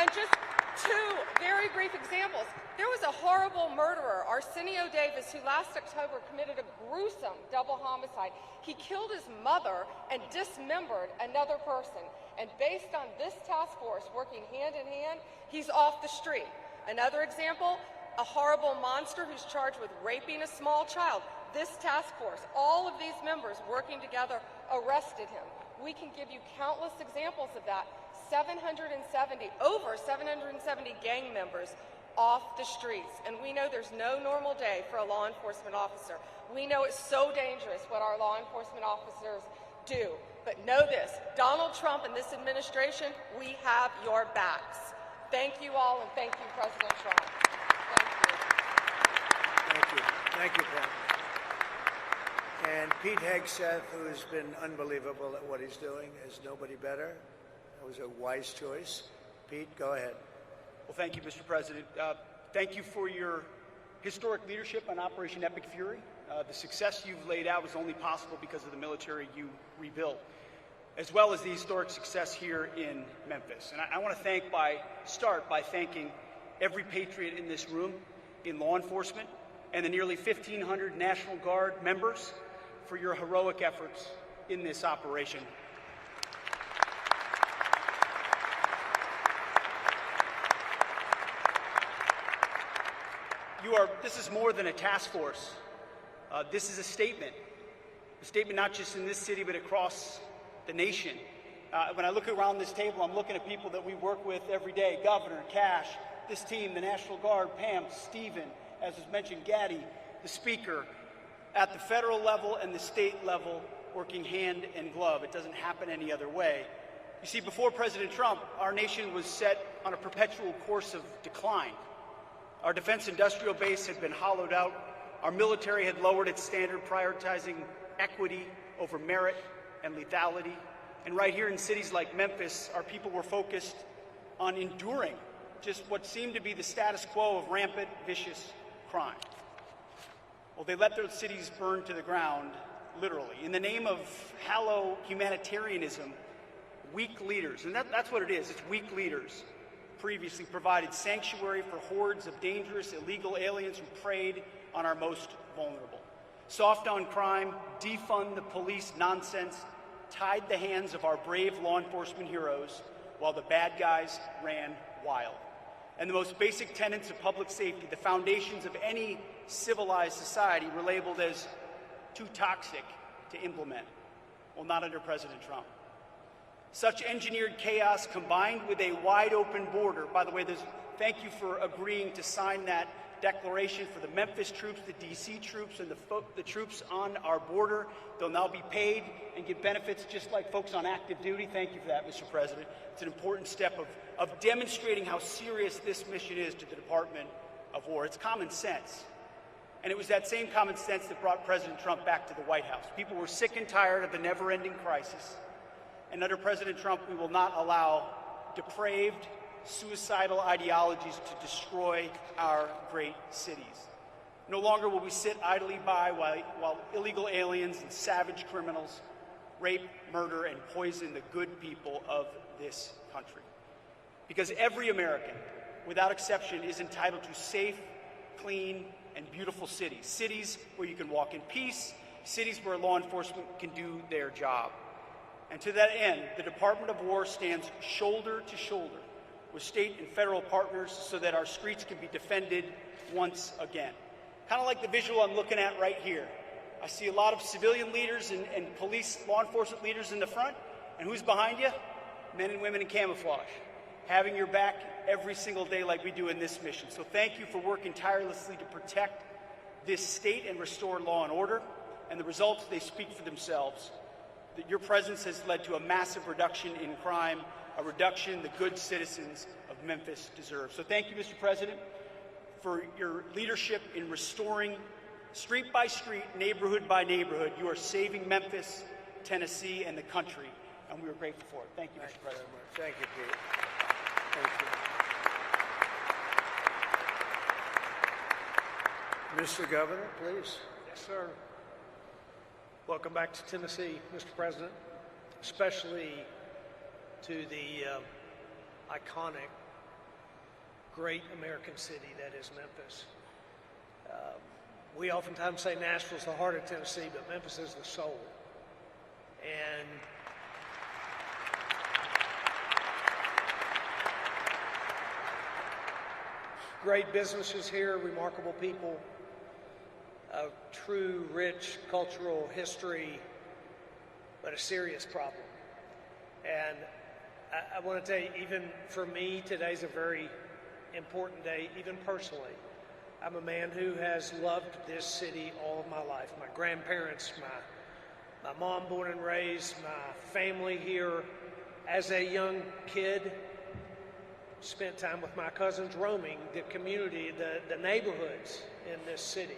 And just 2 very brief examples. There was a horrible murderer, Arsenio Davis, who last October committed a gruesome double homicide. He killed his mother and dismembered another person. And based on this task force working hand in hand, he's off the street. Another example, a horrible monster who's charged with raping a small child. This task force, all of these members working together, arrested him. We can give you countless examples of that. Over 770 gang members off the streets. And we know there's no normal day for a law enforcement officer. We know it's so dangerous what our law enforcement officers do. But know this, Donald Trump and this administration, we have your backs. Thank you all, and thank you, President Trump. Thank you. Thank you. Thank you, Pam. And Pete Hegseth, who has been unbelievable at what he's doing, is nobody better. That was a wise choice. Pete, go ahead. Well, thank you, Mr. President. Thank you for your historic leadership on Operation Epic Fury. The success you've laid out was only possible because of the military you rebuilt, as well as the historic success here in Memphis. And I want to start by thanking every patriot in this room, in law enforcement, and the nearly 1,500 National Guard members for your heroic efforts in this operation. This is more than a task force. This is a statement not just in this city, but across the nation. When I look around this table, I'm looking at people that we work with every day: Governor, Cash, this team, the National Guard, Pam, Stephen, as was mentioned, Gaddy, the Speaker, at the federal level and the state level, working hand in glove. It doesn't happen any other way. You see, before President Trump, our nation was set on a perpetual course of decline. Our defense industrial base had been hollowed out. Our military had lowered its standard, prioritizing equity over merit and lethality. And right here in cities like Memphis, our people were focused on enduring just what seemed to be the status quo of rampant, vicious crime. Well, they let their cities burn to the ground, literally. In the name of hollow humanitarianism, weak leaders, and that's what it is, it's weak leaders, previously provided sanctuary for hordes of dangerous, illegal aliens who preyed on our most vulnerable. Soft on crime, defund the police nonsense tied the hands of our brave law enforcement heroes while the bad guys ran wild. And the most basic tenets of public safety, the foundations of any civilized society, were labeled as too toxic to implement. Well, not under President Trump. Such engineered chaos combined with a wide open border. By the way, thank you for agreeing to sign that declaration for the Memphis troops, the DC troops, and the troops on our border. They'll now be paid and get benefits just like folks on active duty. Thank you for that, Mr. President. It's an important step of demonstrating how serious this mission is to the Department of War. It's common sense. And it was that same common sense that brought President Trump back to the White House. People were sick and tired of the never-ending crisis. And under President Trump, we will not allow depraved, suicidal ideologies to destroy our great cities. No longer will we sit idly by while illegal aliens and savage criminals rape, murder, and poison the good people of this country. Because every American, without exception, is entitled to safe, clean, and beautiful cities. Cities where you can walk in peace, cities where law enforcement can do their job. And to that end, the Department of War stands shoulder to shoulder with state and federal partners so that our streets can be defended once again. Kind of like the visual I'm looking at right here. I see a lot of civilian leaders and police, law enforcement leaders in the front. And who's behind you? Men and women in camouflage, having your back every single day like we do in this mission. So thank you for working tirelessly to protect this state and restore law and order. And the results, they speak for themselves. That your presence has led to a massive reduction in crime, a reduction the good citizens of Memphis deserve. So thank you, Mr. President, for your leadership in restoring street by street, neighborhood by neighborhood. You are saving Memphis, Tennessee, and the country, and we are grateful for it. Thank you, Mr. President. Thank you, Pete. Thank you. Mr. Governor, please. Yes, sir. Welcome back to Tennessee, Mr. President, especially to the iconic, great American city that is Memphis. We oftentimes say Nashville's the heart of Tennessee, but Memphis is the soul. And great businesses here, remarkable people, a true, rich cultural history, but a serious problem. And I want to tell you, even for me, today's a very important day, even personally. I'm a man who has loved this city all of my life. My grandparents, my mom born and raised, my family here. As a young kid, spent time with my cousins roaming the community, the neighborhoods in this city.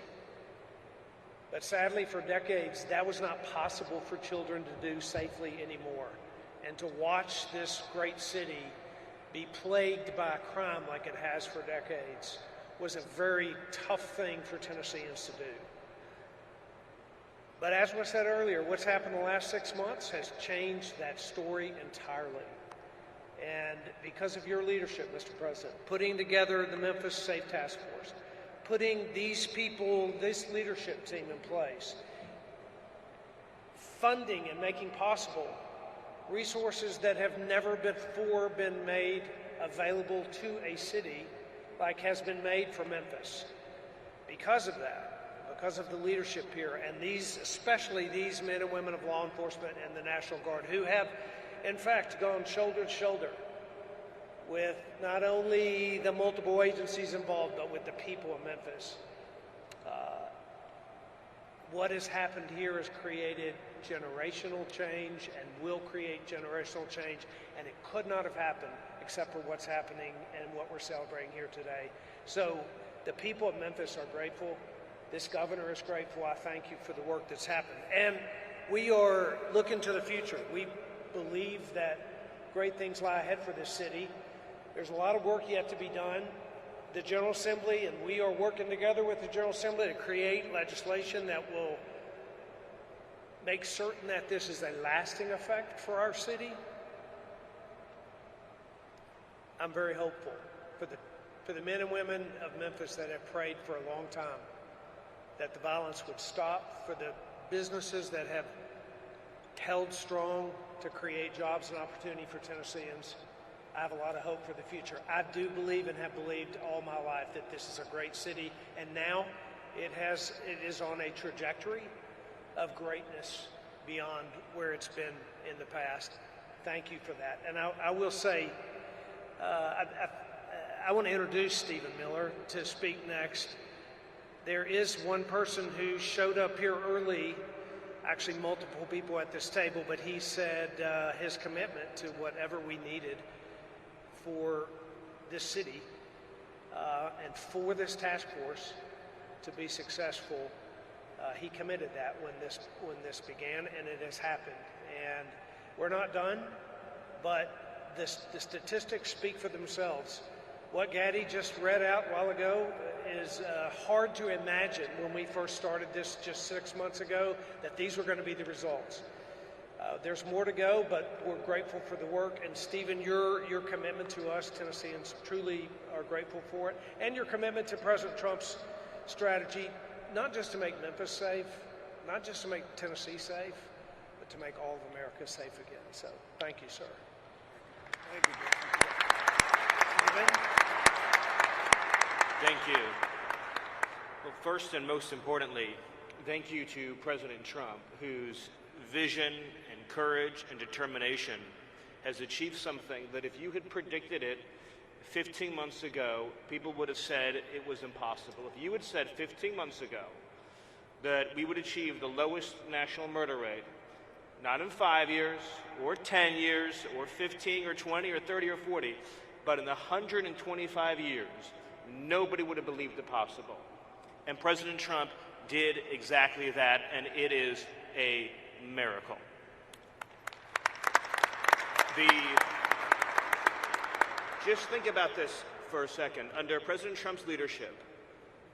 But sadly, for decades, that was not possible for children to do safely anymore. And to watch this great city be plagued by crime like it has for decades was a very tough thing for Tennesseans to do. But as was said earlier, what's happened the last 6 months has changed that story entirely. And because of your leadership, Mr. President, putting together the Memphis Safe Task Force, putting these people, this leadership team in place, funding and making possible resources that have never before been made available to a city like has been made for Memphis. because of that, because of the leadership here, and especially these men and women of law enforcement and the National Guard who have, in fact, gone shoulder to shoulder with not only the multiple agencies involved, but with the people of Memphis. What has happened here has created generational change and will create generational change, and it could not have happened except for what's happening and what we're celebrating here today. So the people of Memphis are grateful. This governor is grateful. I thank you for the work that's happened. And we are looking to the future. We believe that great things lie ahead for this city. There's a lot of work yet to be done. The General Assembly, and we are working together with the General Assembly to create legislation that will make certain that this is a lasting effect for our city. I'm very hopeful for the men and women of Memphis that have prayed for a long time that the violence would stop, for the businesses that have held strong to create jobs and opportunity for Tennesseans. I have a lot of hope for the future. I do believe and have believed all my life that this is a great city, and now it is on a trajectory of greatness beyond where it's been in the past. Thank you for that. And I will say, I want to introduce Stephen Miller to speak next. There is one person who showed up here early, actually multiple people at this table, but he said his commitment to whatever we needed for this city and for this task force to be successful. He committed that when this began, and it has happened. And we're not done, but the statistics speak for themselves. What Gaddy just read out a while ago is hard to imagine when we first started this just 6 months ago that these were going to be the results. There's more to go, but we're grateful for the work. And Stephen, your commitment to us, Tennesseans, truly are grateful for it. And your commitment to President Trump's strategy, not just to make Memphis safe, not just to make Tennessee safe, but to make all of America safe again. So thank you, sir. Thank you, Stephen? Thank you. Well, first and most importantly, thank you to President Trump, whose vision and courage and determination has achieved something that if you had predicted it 15 months ago, people would have said it was impossible. If you had said 15 months ago that we would achieve the lowest national murder rate, not in 5 years or 10 years or 15 or 20 or 30 or 40, but in 125 years, nobody would have believed it possible. And President Trump did exactly that, and it is a miracle. Just think about this for a second. Under President Trump's leadership,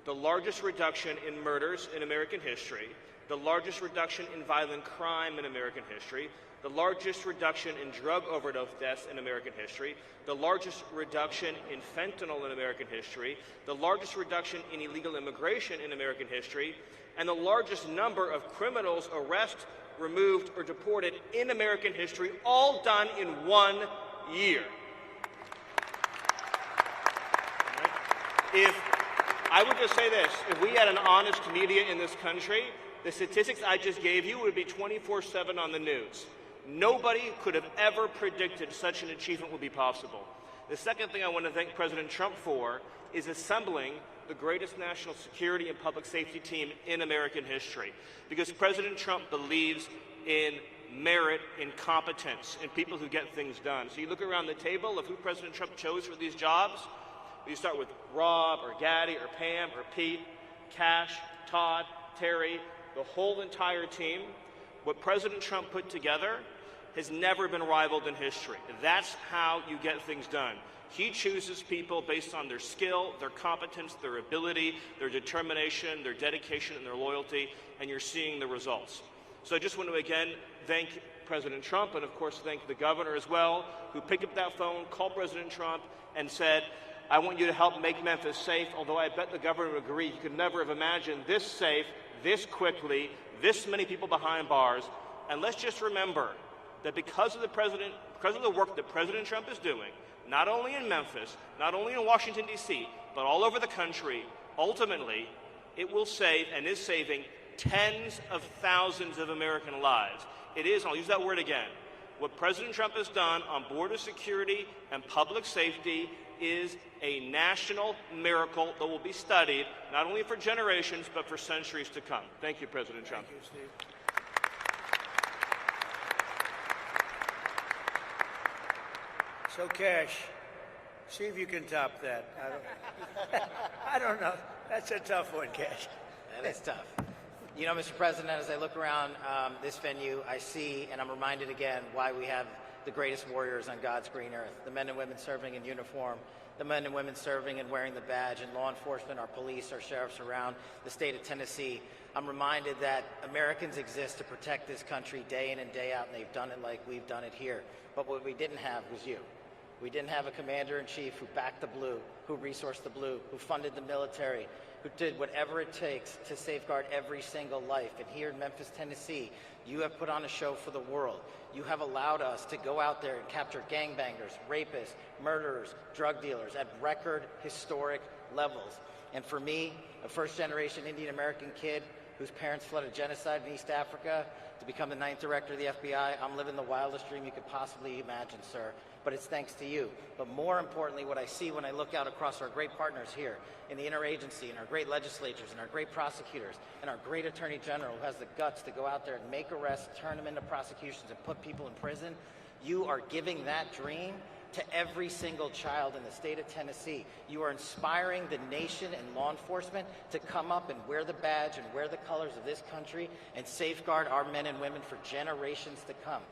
the largest reduction in murders in American history, the largest reduction in violent crime in American history, the largest reduction in drug overdose deaths in American history, the largest reduction in fentanyl in American history, the largest reduction in illegal immigration in American history, and the largest number of criminals arrested, removed, or deported in American history, all done in 1 year. If I would just say this, if we had an honest media in this country, the statistics I just gave you would be 24/7 on the news. Nobody could have ever predicted such an achievement would be possible. The second thing I want to thank President Trump for is assembling the greatest national security and public safety team in American history, because President Trump believes in merit, in competence, in people who get things done. So you look around the table of who President Trump chose for these jobs. You start with Rob or Gaddy or Pam or Pete, Cash, Todd, Terry, the whole entire team. What President Trump put together has never been rivaled in history. That's how you get things done. He chooses people based on their skill, their competence, their ability, their determination, their dedication, and their loyalty, and you're seeing the results. So I just want to again thank President Trump, and of course thank the governor as well, who picked up that phone, called President Trump, and said, I want you to help make Memphis safe, although I bet the governor would agree he could never have imagined this safe, this quickly, this many people behind bars. And let's just remember that because of the work that President Trump is doing, not only in Memphis, not only in Washington, D.C., but all over the country, ultimately, It will save and is saving tens of thousands of American lives. It is, I'll use that word again, what President Trump has done on border security and public safety is a national miracle that will be studied not only for generations but for centuries to come. Thank you, President Trump. Thank you, Steve. So, Cash, see if you can top that. I don't know. That's a tough one, Cash. That is tough. You know, Mr. President, as I look around this venue, I see, and I'm reminded again, why we have the greatest warriors on God's green earth, the men and women serving in uniform, the men and women serving and wearing the badge, and law enforcement, our police, our sheriffs around the state of Tennessee. I'm reminded that Americans exist to protect this country day in and day out, and they've done it like we've done it here. But what we didn't have was you. We didn't have a commander-in-chief who backed the blue, who resourced the blue, who funded the military, who did whatever it takes to safeguard every single life. And here in Memphis, Tennessee, you have put on a show for the world. You have allowed us to go out there and capture gangbangers, rapists, murderers, drug dealers at record historic levels. And for me, a first-generation Indian-American kid whose parents fled a genocide in East Africa to become the 9th director of the FBI, I'm living the wildest dream you could possibly imagine, sir. But it's thanks to you. But more importantly, what I see when I look out across our great partners here in the interagency, and our great legislators, and our great prosecutors, and our great attorney general who has the guts to go out there and make arrests, turn them into prosecutions, and put people in prison, you are giving that dream to every single child in the state of Tennessee. You are inspiring the nation and law enforcement to come up and wear the badge and wear the colors of this country and safeguard our men and women for generations to come.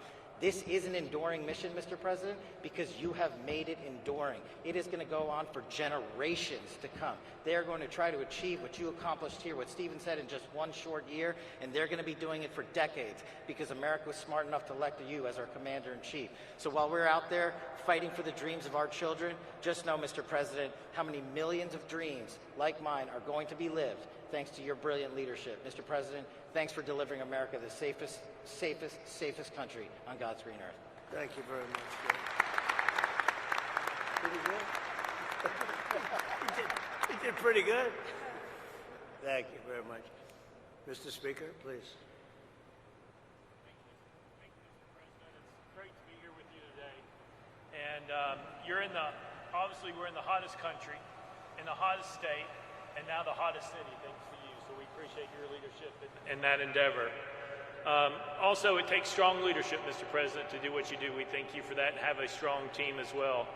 This is an enduring mission, Mr. President, because you have made it enduring. It is going to go on for generations to come. They are going to try to achieve what you accomplished here, what Stephen said, in just one short year, and they're going to be doing it for decades because America was smart enough to elect you as our commander-in-chief. So while we're out there fighting for the dreams of our children, just know, Mr. President, how many millions of dreams like mine are going to be lived thanks to your brilliant leadership. Mr. President, thanks for delivering America the safest country on God's green earth. Thank you very much, Jay. Pretty good? He did pretty good. Thank you very much. Mr. Speaker, please. Thank you, Mr. President. It's great to be here with you today. And obviously we're in the hottest country, in the hottest state, and now the hottest city, thanks to you. So we appreciate your leadership in that endeavor. Also, it takes strong leadership, Mr. President, to do what you do. We thank you for that and have a strong team as well.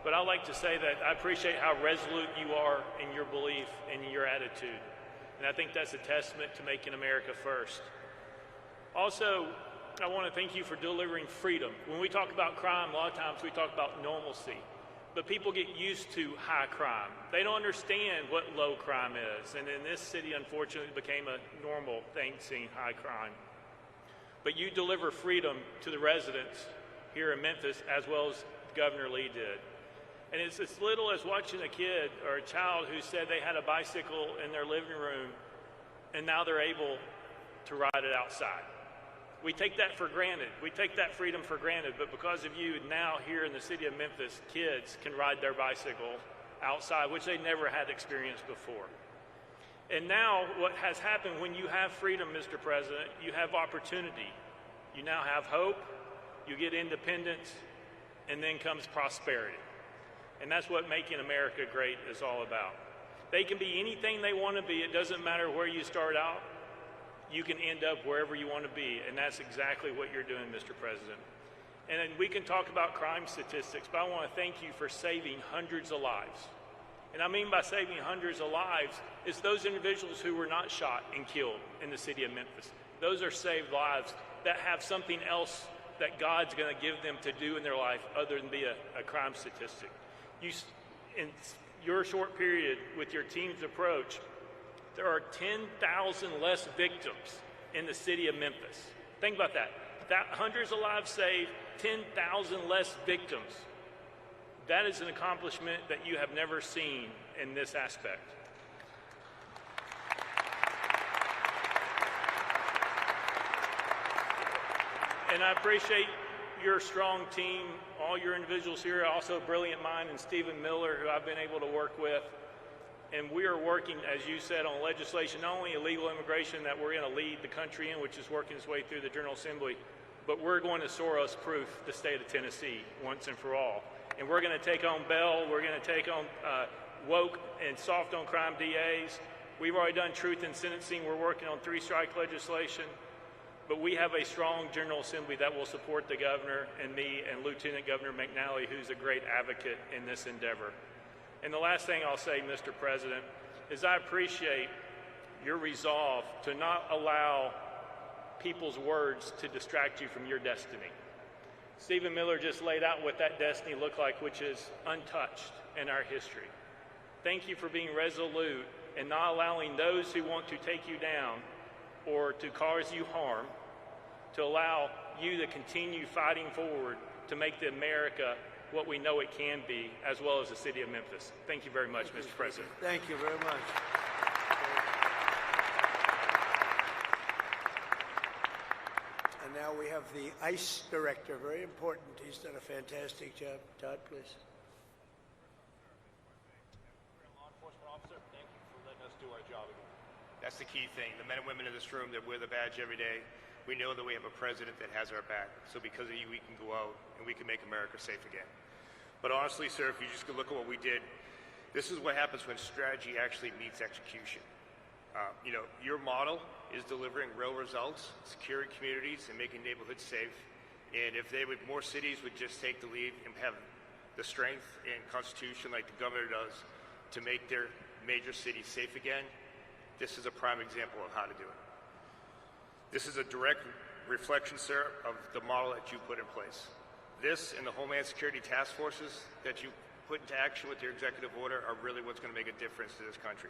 But I'd like to say that I appreciate how resolute you are in your belief and your attitude. And I think that's a testament to making America first. Also, I want to thank you for delivering freedom. When we talk about crime, a lot of times we talk about normalcy. But people get used to high crime. They don't understand what low crime is. And in this city, unfortunately, it became a normal thing, seeing high crime. But you deliver freedom to the residents here in Memphis, as well as Governor Lee did. And it's as little as watching a kid or a child who said they had a bicycle in their living room, and now they're able to ride it outside. We take that for granted. We take that freedom for granted, but because of you, now here in the city of Memphis, kids can ride their bicycle outside, which they never had experienced before. And now what has happened, when you have freedom, Mr. President, you have opportunity. You now have hope, you get independence, and then comes prosperity. And that's what making America great is all about. They can be anything they want to be. It doesn't matter where you start out. You can end up wherever you want to be, and that's exactly what you're doing, Mr. President. And then we can talk about crime statistics, but I want to thank you for saving hundreds of lives. And I mean by saving hundreds of lives, it's those individuals who were not shot and killed in the city of Memphis. Those are saved lives that have something else that God's going to give them to do in their life other than be a crime statistic. In your short period with your team's approach, there are 10,000 less victims in the city of Memphis. Think about that. Hundreds of lives saved, 10,000 less victims. That is an accomplishment that you have never seen in this aspect. And I appreciate your strong team, all your individuals here, also a brilliant mind, and Stephen Miller, who I've been able to work with. And we are working, as you said, on legislation, not only illegal immigration that we're going to lead the country in, which is working its way through the General Assembly, but we're going to Soros-proof the state of Tennessee once and for all. And we're going to take on bail, we're going to take on woke and soft on crime DAs. We've already done truth in sentencing. We're working on three-strike legislation. But we have a strong General Assembly that will support the governor and me and Lieutenant Governor McNally, who's a great advocate in this endeavor. And the last thing I'll say, Mr. President, is I appreciate your resolve to not allow people's words to distract you from your destiny. Stephen Miller just laid out what that destiny looked like, which is untouched in our history. Thank you for being resolute and not allowing those who want to take you down or to cause you harm to allow you to continue fighting forward to make the America what we know it can be, as well as the city of Memphis. Thank you very much, Mr. President. Thank you very much. And now we have the ICE Director, very important. He's done a fantastic job. Todd, please. Law enforcement officer, thank you for letting us do our job again. That's the key thing. The men and women in this room that wear the badge every day, we know that we have a president that has our back. So because of you, we can go out and we can make America safe again. But honestly, sir, if you just look at what we did, this is what happens when strategy actually meets execution. Your model is delivering real results, securing communities and making neighborhoods safe. And if more cities would just take the lead and have the strength and constitution like the governor does to make their major cities safe again, this is a prime example of how to do it. This is a direct reflection, sir, of the model that you put in place. This and the Homeland Security task forces that you put into action with your executive order are really what's going to make a difference to this country.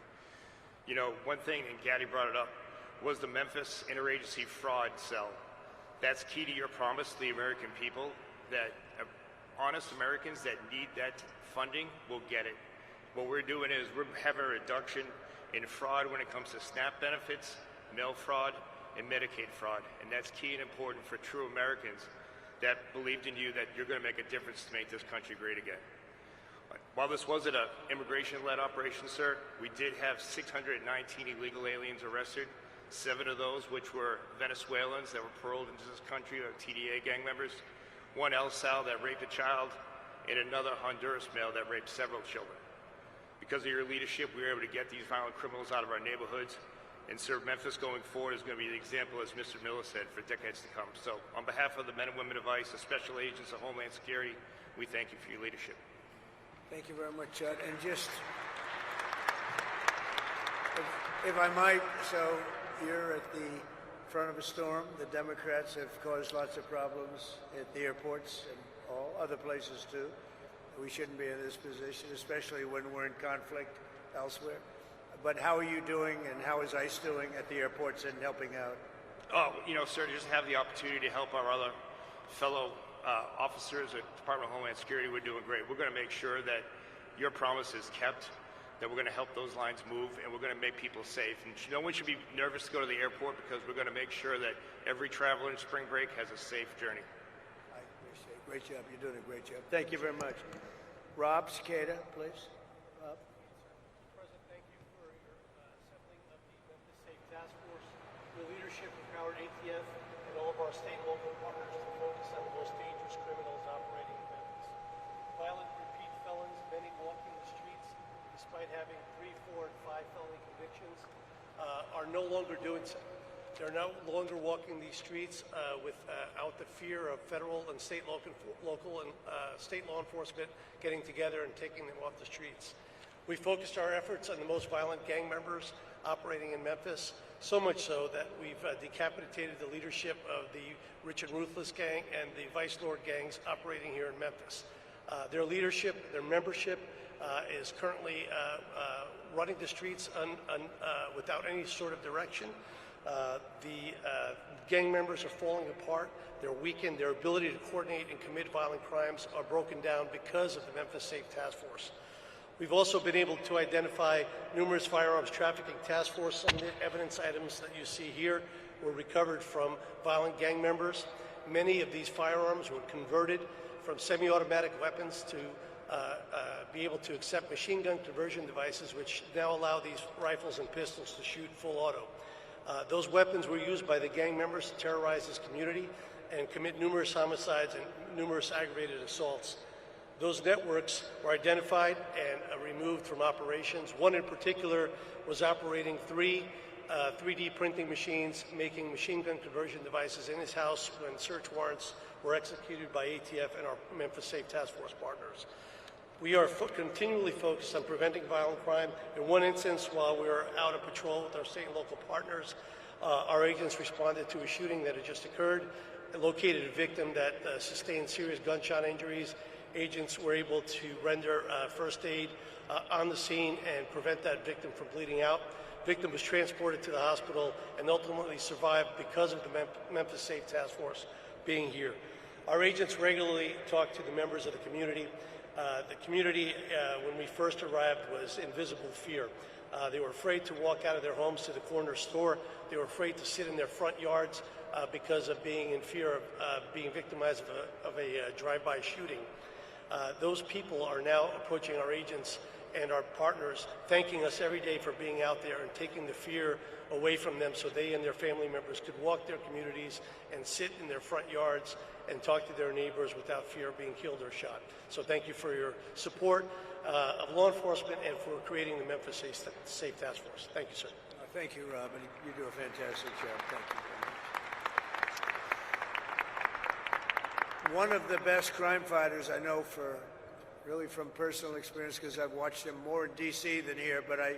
One thing, and Gaddy brought it up, was the Memphis Interagency Fraud Cell. That's key to your promise to the American people that honest Americans that need that funding will get it. What we're doing is we're having a reduction in fraud when it comes to SNAP benefits, mail fraud, and Medicaid fraud. And that's key and important for true Americans that believed in you that you're going to make a difference to make this country great again. While this wasn't an immigration-led operation, sir, we did have 619 illegal aliens arrested, 7 of those which were Venezuelans that were paroled into this country, or TDA gang members, 1 El Sal that raped a child, and another Honduras male that raped several children. Because of your leadership, we were able to get these violent criminals out of our neighborhoods. And sir, Memphis going forward is going to be the example, as Mr. Miller said, for decades to come. So on behalf of the men and women of ICE, the special agents of Homeland Security, we thank you for your leadership. Thank you very much, Chad. And just, if I might, so you're at the front of a storm. The Democrats have caused lots of problems at the airports and all other places too. We shouldn't be in this position, especially when we're in conflict elsewhere. But how are you doing, and how is ICE doing at the airports and helping out? Oh, sir, to just have the opportunity to help our other fellow officers at Department of Homeland Security, we're doing great. We're going to make sure that your promise is kept, that we're going to help those lines move, and we're going to make people safe. And no one should be nervous to go to the airport, because we're going to make sure that every traveler in spring break has a safe journey. I appreciate it. Great job. You're doing a great job. Thank you very much. Rob Cicada, please. Rob. President, thank you for your assembling of the Memphis Safe Task Force. Your leadership empowered ATF and all of our state and local partners to focus on the most dangerous criminals operating in Memphis. Violent repeat felons, many walking the streets despite having 3, 4, and 5 felony convictions, are no longer doing so. They're no longer walking these streets without the fear of federal and state local and state law enforcement getting together and taking them off the streets. We focused our efforts on the most violent gang members operating in Memphis, so much so that we've decapitated the leadership of the Rich and Ruthless gang and the Vice Lord gangs operating here in Memphis. Their leadership, their membership is currently running the streets without any sort of direction. The gang members are falling apart. They're weakened. Their ability to coordinate and commit violent crimes are broken down because of the Memphis Safe Task Force. We've also been able to identify numerous firearms trafficking task force. Some of the evidence items that you see here were recovered from violent gang members. Many of these firearms were converted from semi-automatic weapons to be able to accept machine gun conversion devices, which now allow these rifles and pistols to shoot full auto. Those weapons were used by the gang members to terrorize this community and commit numerous homicides and numerous aggravated assaults. Those networks were identified and removed from operations. One in particular was operating three 3D printing machines, making machine gun conversion devices in his house when search warrants were executed by ATF and our Memphis Safe Task Force partners. We are continually focused on preventing violent crime. In one instance, while we were out of patrol with our state and local partners, our agents responded to a shooting that had just occurred, located a victim that sustained serious gunshot injuries. Agents were able to render first aid on the scene and prevent that victim from bleeding out. Victim was transported to the hospital and ultimately survived because of the Memphis Safe Task Force being here. Our agents regularly talk to the members of the community. The community, when we first arrived, was in visible fear. They were afraid to walk out of their homes to the corner store. They were afraid to sit in their front yards because of being in fear of being victimized of a drive-by shooting. Those people are now approaching our agents and our partners, thanking us every day for being out there and taking the fear away from them so they and their family members could walk their communities and sit in their front yards and talk to their neighbors without fear of being killed or shot. So thank you for your support of law enforcement and for creating the Memphis Safe Task Force. Thank you, sir. Thank you, Robin. You do a fantastic job. Thank you very much. One of the best crime fighters I know really from personal experience, because I've watched him more in D.C. than here, but I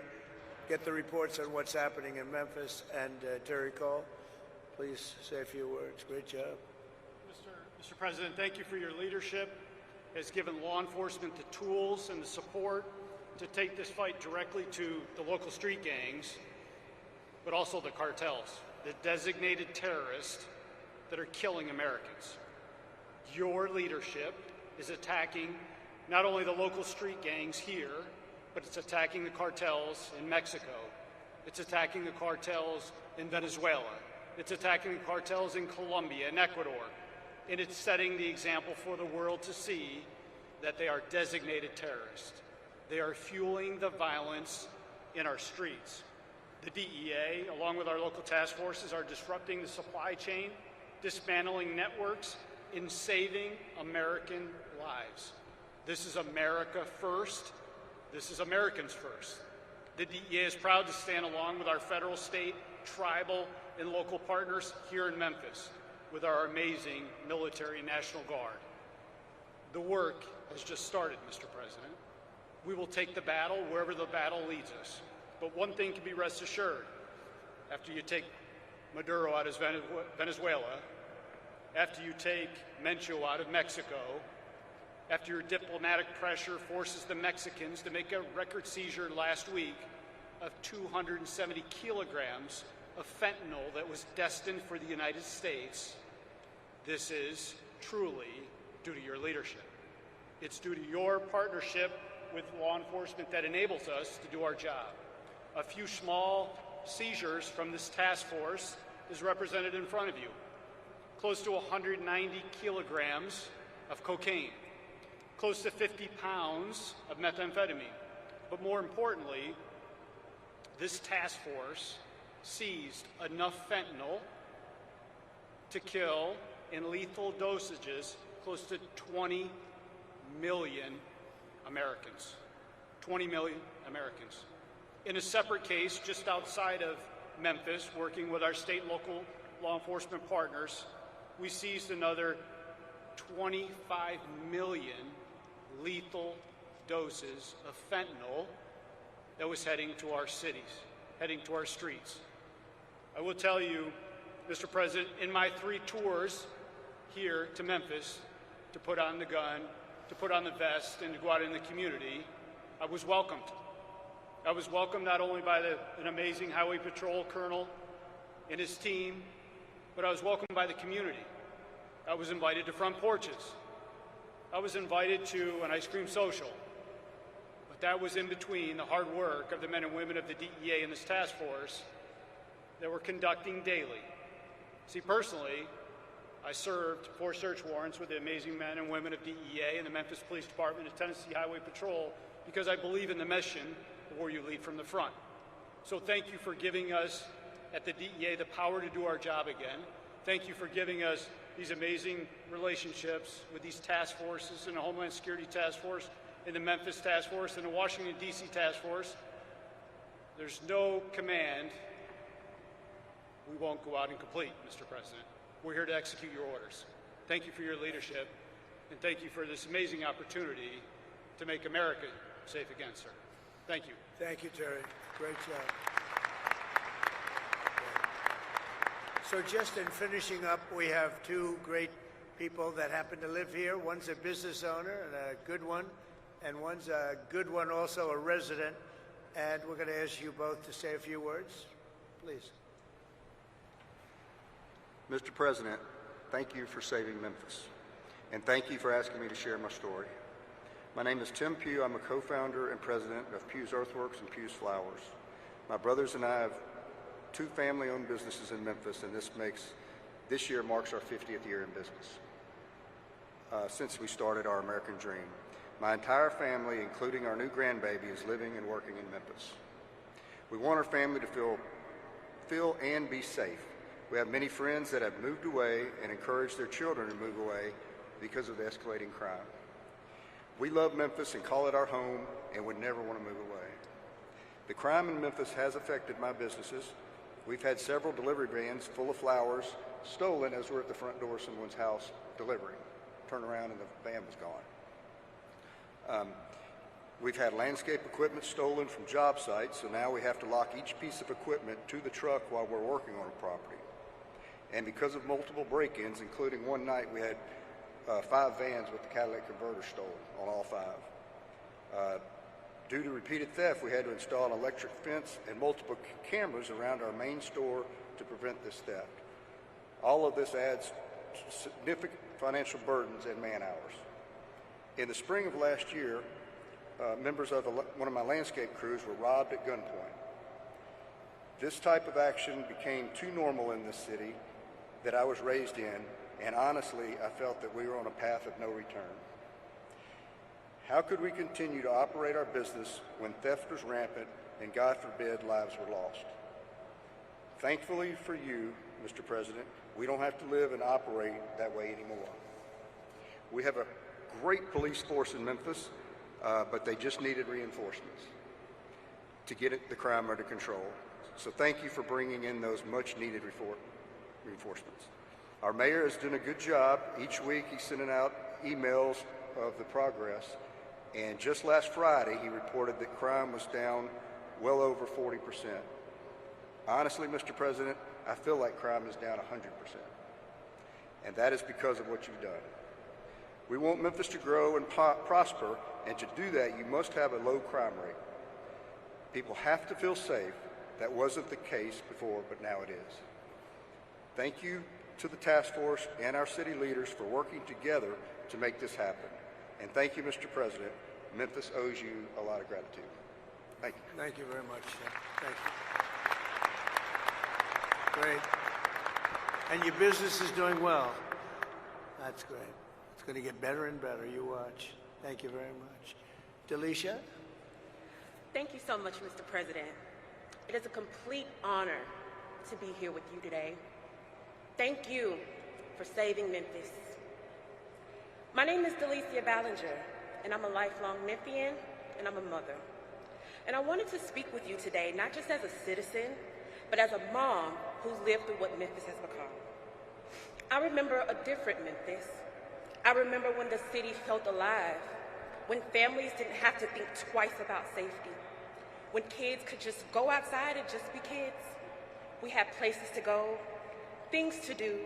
get the reports on what's happening in Memphis. And Terry Cole, please say a few words. Great job. Mr. President, thank you for your leadership. It has given law enforcement the tools and the support to take this fight directly to the local street gangs, but also the cartels, the designated terrorists that are killing Americans. Your leadership is attacking not only the local street gangs here, but it's attacking the cartels in Mexico. It's attacking the cartels in Venezuela. It's attacking the cartels in Colombia and Ecuador. And it's setting the example for the world to see that they are designated terrorists. They are fueling the violence in our streets. The DEA, along with our local task forces, are disrupting the supply chain, dismantling networks, and saving American lives. This is America first. This is Americans first. The DEA is proud to stand along with our federal, state, tribal, and local partners here in Memphis with our amazing military and National Guard. The work has just started, Mr. President. We will take the battle wherever the battle leads us. But one thing can be rest assured. After you take Maduro out of Venezuela, after you take Mencho out of Mexico, after your diplomatic pressure forces the Mexicans to make a record seizure last week of 270 kilograms of fentanyl that was destined for the United States, this is truly due to your leadership. It's due to your partnership with law enforcement that enables us to do our job. A few small seizures from this task force is represented in front of you. Close to 190 kilograms of cocaine, close to 50 pounds of methamphetamine. But more importantly, this task force seized enough fentanyl to kill in lethal dosages close to 20 million Americans. 20 million Americans. In a separate case just outside of Memphis, working with our state and local law enforcement partners, we seized another 25 million lethal doses of fentanyl that was heading to our cities, heading to our streets. I will tell you, Mr. President, in my 3 tours here to Memphis to put on the gun, to put on the vest, and to go out in the community, I was welcomed. I was welcomed not only by an amazing Highway Patrol colonel and his team, but I was welcomed by the community. I was invited to front porches. I was invited to an ice cream social. But that was in between the hard work of the men and women of the DEA and this task force that we're conducting daily. See, personally, I served 4 search warrants with the amazing men and women of DEA and the Memphis Police Department and Tennessee Highway Patrol because I believe in the mission, the war you lead from the front. So thank you for giving us at the DEA the power to do our job again. Thank you for giving us these amazing relationships with these task forces and the Homeland Security Task Force and the Memphis Task Force and the Washington, D.C. Task Force. There's no command we won't go out and complete, Mr. President. We're here to execute your orders. Thank you for your leadership, and thank you for this amazing opportunity to make America safe again, sir. Thank you. Thank you, Terry. Great job. So just in finishing up, we have 2 great people that happen to live here. One's a business owner and a good one, and one's a good one, also a resident. And we're going to ask you both to say a few words, please. Mr. President, thank you for saving Memphis, and thank you for asking me to share my story. My name is Tim Pugh. I'm a co-founder and president of Pugh's Earthworks and Pugh's Flowers. My brothers and I have 2 family-owned businesses in Memphis, and this year marks our 50th year in business since we started our American dream. My entire family, including our new grandbaby, is living and working in Memphis. We want our family to feel and be safe. We have many friends that have moved away and encouraged their children to move away because of the escalating crime. We love Memphis and call it our home and would never want to move away. The crime in Memphis has affected my businesses. We've had several delivery vans full of flowers stolen as we're at the front door of someone's house delivering. Turn around and the van was gone. We've had landscape equipment stolen from job sites, so now we have to lock each piece of equipment to the truck while we're working on a property. And because of multiple break-ins, including one night we had 5 vans with the catalytic converter stolen on all 5. Due to repeated theft, we had to install an electric fence and multiple cameras around our main store to prevent this theft. All of this adds significant financial burdens and man hours. In the spring of last year, members of one of my landscape crews were robbed at gunpoint. This type of action became too normal in this city that I was raised in, and honestly, I felt that we were on a path of no return. How could we continue to operate our business when theft was rampant and, God forbid, lives were lost? Thankfully for you, Mr. President, we don't have to live and operate that way anymore. We have a great police force in Memphis, but they just needed reinforcements to get the crime under control. So thank you for bringing in those much-needed reinforcements. Our mayor has done a good job. Each week he's sending out emails of the progress, and just last Friday he reported that crime was down well over 40%. Honestly, Mr. President, I feel like crime is down 100%, and that is because of what you've done. We want Memphis to grow and prosper, and to do that you must have a low crime rate. People have to feel safe. That wasn't the case before, but now it is. Thank you to the task force and our city leaders for working together to make this happen. And thank you, Mr. President. Memphis owes you a lot of gratitude. Thank you. Thank you very much, Tim. Thank you. Great. And your business is doing well. That's great. It's going to get better and better. You watch. Thank you very much. Delisha? Thank you so much, Mr. President. It is a complete honor to be here with you today. Thank you for saving Memphis. My name is Delicia Ballinger, and I'm a lifelong Memphian, and I'm a mother. And I wanted to speak with you today, not just as a citizen, but as a mom who's lived through what Memphis has become. I remember a different Memphis. I remember when the city felt alive, when families didn't have to think twice about safety, when kids could just go outside and just be kids. We had places to go, things to do,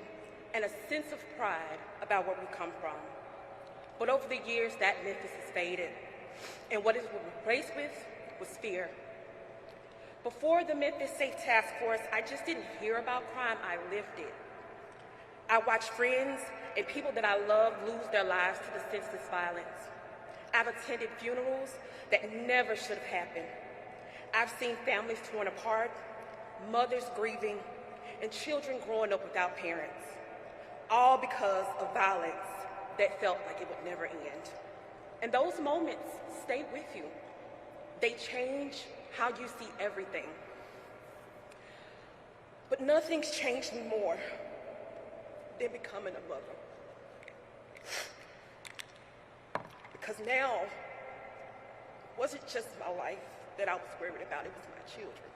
and a sense of pride about where we come from. But over the years, that Memphis has faded, and what it was replaced with was fear. Before the Memphis Safe Task Force, I just didn't hear about crime, I lived it. I watched friends and people that I love lose their lives to the senseless violence. I've attended funerals that never should have happened. I've seen families torn apart, mothers grieving, and children growing up without parents. all because of violence that felt like it would never end. And those moments stay with you. They change how you see everything. But nothing's changed me more than becoming a mother. Because now, it wasn't just my life that I was worried about, it was my children.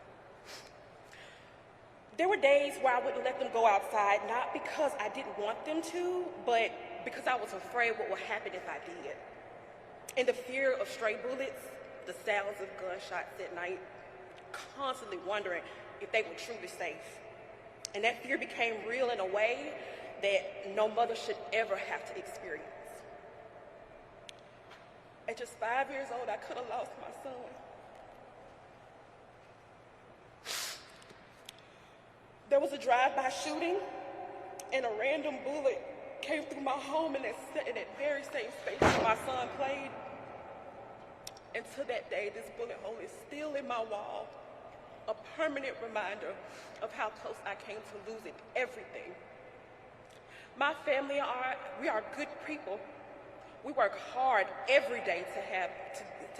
There were days where I wouldn't let them go outside, not because I didn't want them to, but because I was afraid what would happen if I did. And the fear of stray bullets, the sounds of gunshots at night, constantly wondering if they were truly safe. And that fear became real in a way that no mother should ever have to experience. At just 5 years old, I could have lost my son. There was a drive-by shooting, and a random bullet came through my home in that very same space where my son played. And to that day, this bullet hole is still in my wall, a permanent reminder of how close I came to losing everything. My family we are good people. We work hard every day to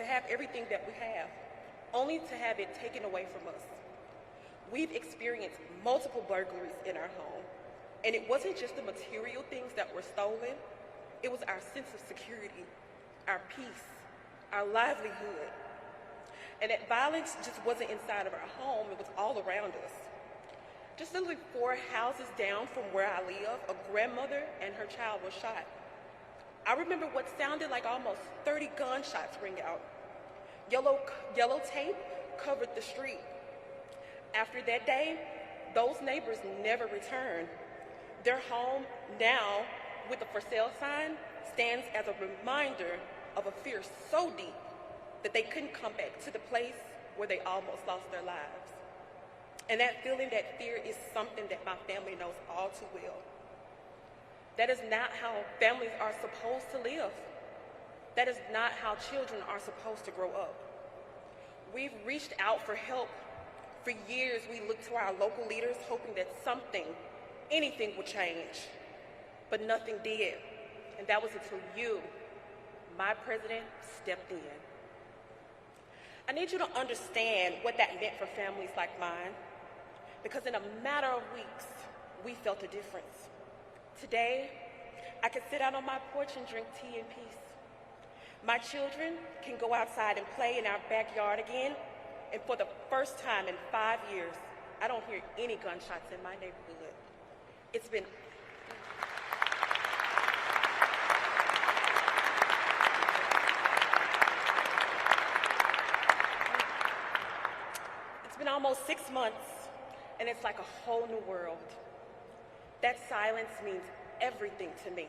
have everything that we have, only to have it taken away from us. We've experienced multiple burglaries in our home, and it wasn't just the material things that were stolen, it was our sense of security, our peace, our livelihood. And that violence just wasn't inside of our home, it was all around us. Just literally 4 houses down from where I live, a grandmother and her child was shot. I remember what sounded like almost 30 gunshots ring out. Yellow tape covered the street. After that day, those neighbors never returned. Their home now, with the for sale sign, stands as a reminder of a fear so deep that they couldn't come back to the place where they almost lost their lives. And that feeling, that fear, is something that my family knows all too well. That is not how families are supposed to live. That is not how children are supposed to grow up. We've reached out for help. For years, we looked to our local leaders hoping that anything would change, but nothing did. And that was until you, my president, stepped in. I need you to understand what that meant for families like mine, because in a matter of weeks, we felt a difference. Today, I can sit out on my porch and drink tea in peace. My children can go outside and play in our backyard again, and for the first time in 5 years, I don't hear any gunshots in my neighborhood. It's been almost 6 months, and it's like a whole new world. That silence means everything to me.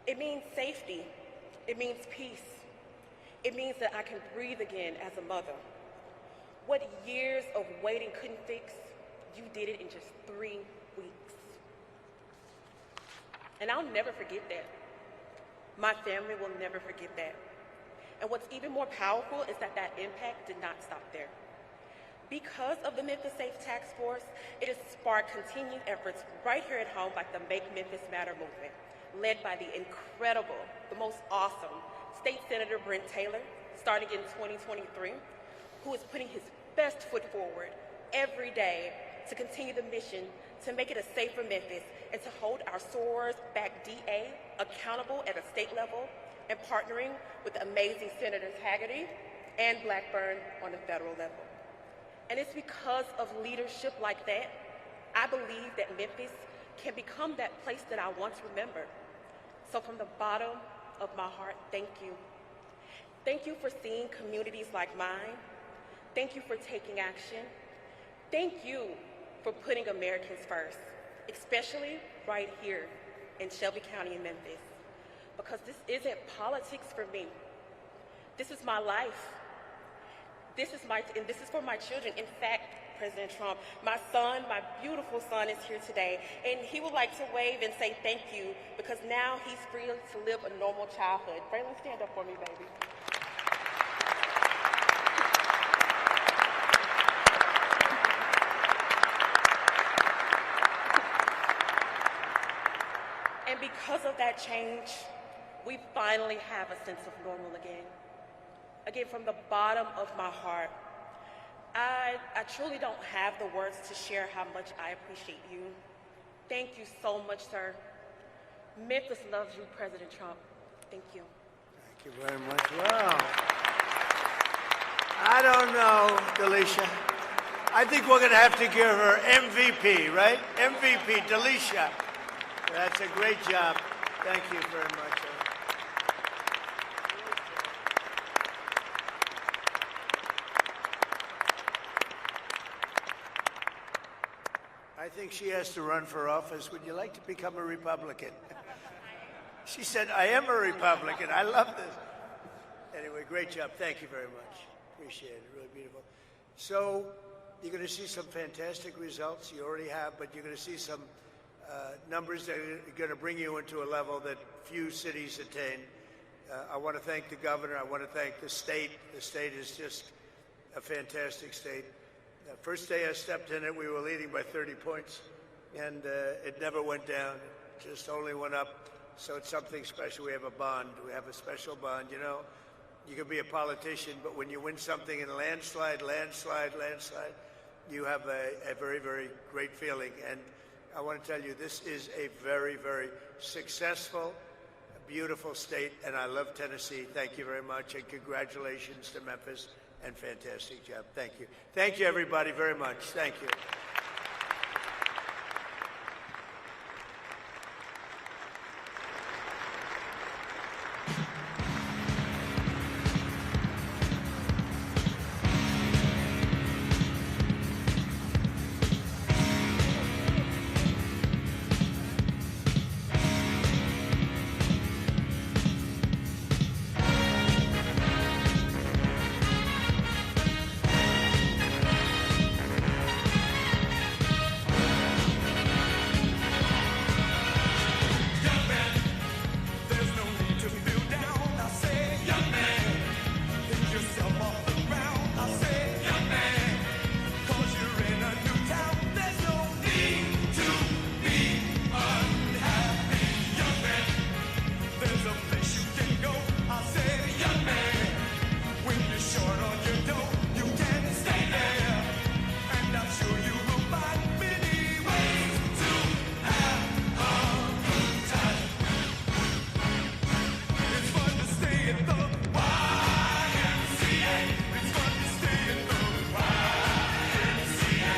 It means safety. It means peace. It means that I can breathe again as a mother. What years of waiting couldn't fix, you did it in just 3 weeks. And I'll never forget that. My family will never forget that. And what's even more powerful is that that impact did not stop there. Because of the Memphis Safe Task Force, it has sparked continued efforts right here at home, like the Make Memphis Matter movement, led by the incredible, the most awesome State Senator Brent Taylor, starting in 2023, who is putting his best foot forward every day to continue the mission to make it a safer Memphis and to hold our SOARS-backed DA accountable at a state level, and partnering with amazing Senators Haggerty and Blackburn on the federal level. And it's because of leadership like that, I believe that Memphis can become that place that I once remembered. So from the bottom of my heart, thank you. Thank you for seeing communities like mine. Thank you for taking action. Thank you for putting Americans first, especially right here in Shelby County in Memphis. Because this isn't politics for me. This is my life. This is for my children. In fact, President Trump, my son, my beautiful son, is here today, and he would like to wave and say thank you, because now he's free to live a normal childhood. Braylon, stand up for me, baby. because of that change, we finally have a sense of normal again. Again, from the bottom of my heart, I truly don't have the words to share how much I appreciate you. Thank you so much, sir. Memphis loves you, President Trump. Thank you. Thank you very much. Wow. I don't know, Delisha. I think we're going to have to give her MVP, right? MVP, Delisha. That's a great job. Thank you very much. I think she has to run for office. Would you like to become a Republican? She said, I am a Republican. I love this. Anyway, great job. Thank you very much. Appreciate it. Really beautiful. So you're going to see some fantastic results. You already have, but you're going to see some numbers that are going to bring you into a level that few cities attain. I want to thank the governor. I want to thank the state. The state is just a fantastic state. The first day I stepped in it, we were leading by 30 points, and it never went down. It just only went up. So it's something special. We have a bond. We have a special bond. You know, you can be a politician, but when you win something in landslide, you have a very, very great feeling. And I want to tell you, this is a very, very successful, beautiful state, and I love Tennessee. Thank you very much, and congratulations to Memphis, and fantastic job. Thank you. Thank you, everybody, very much. Thank you.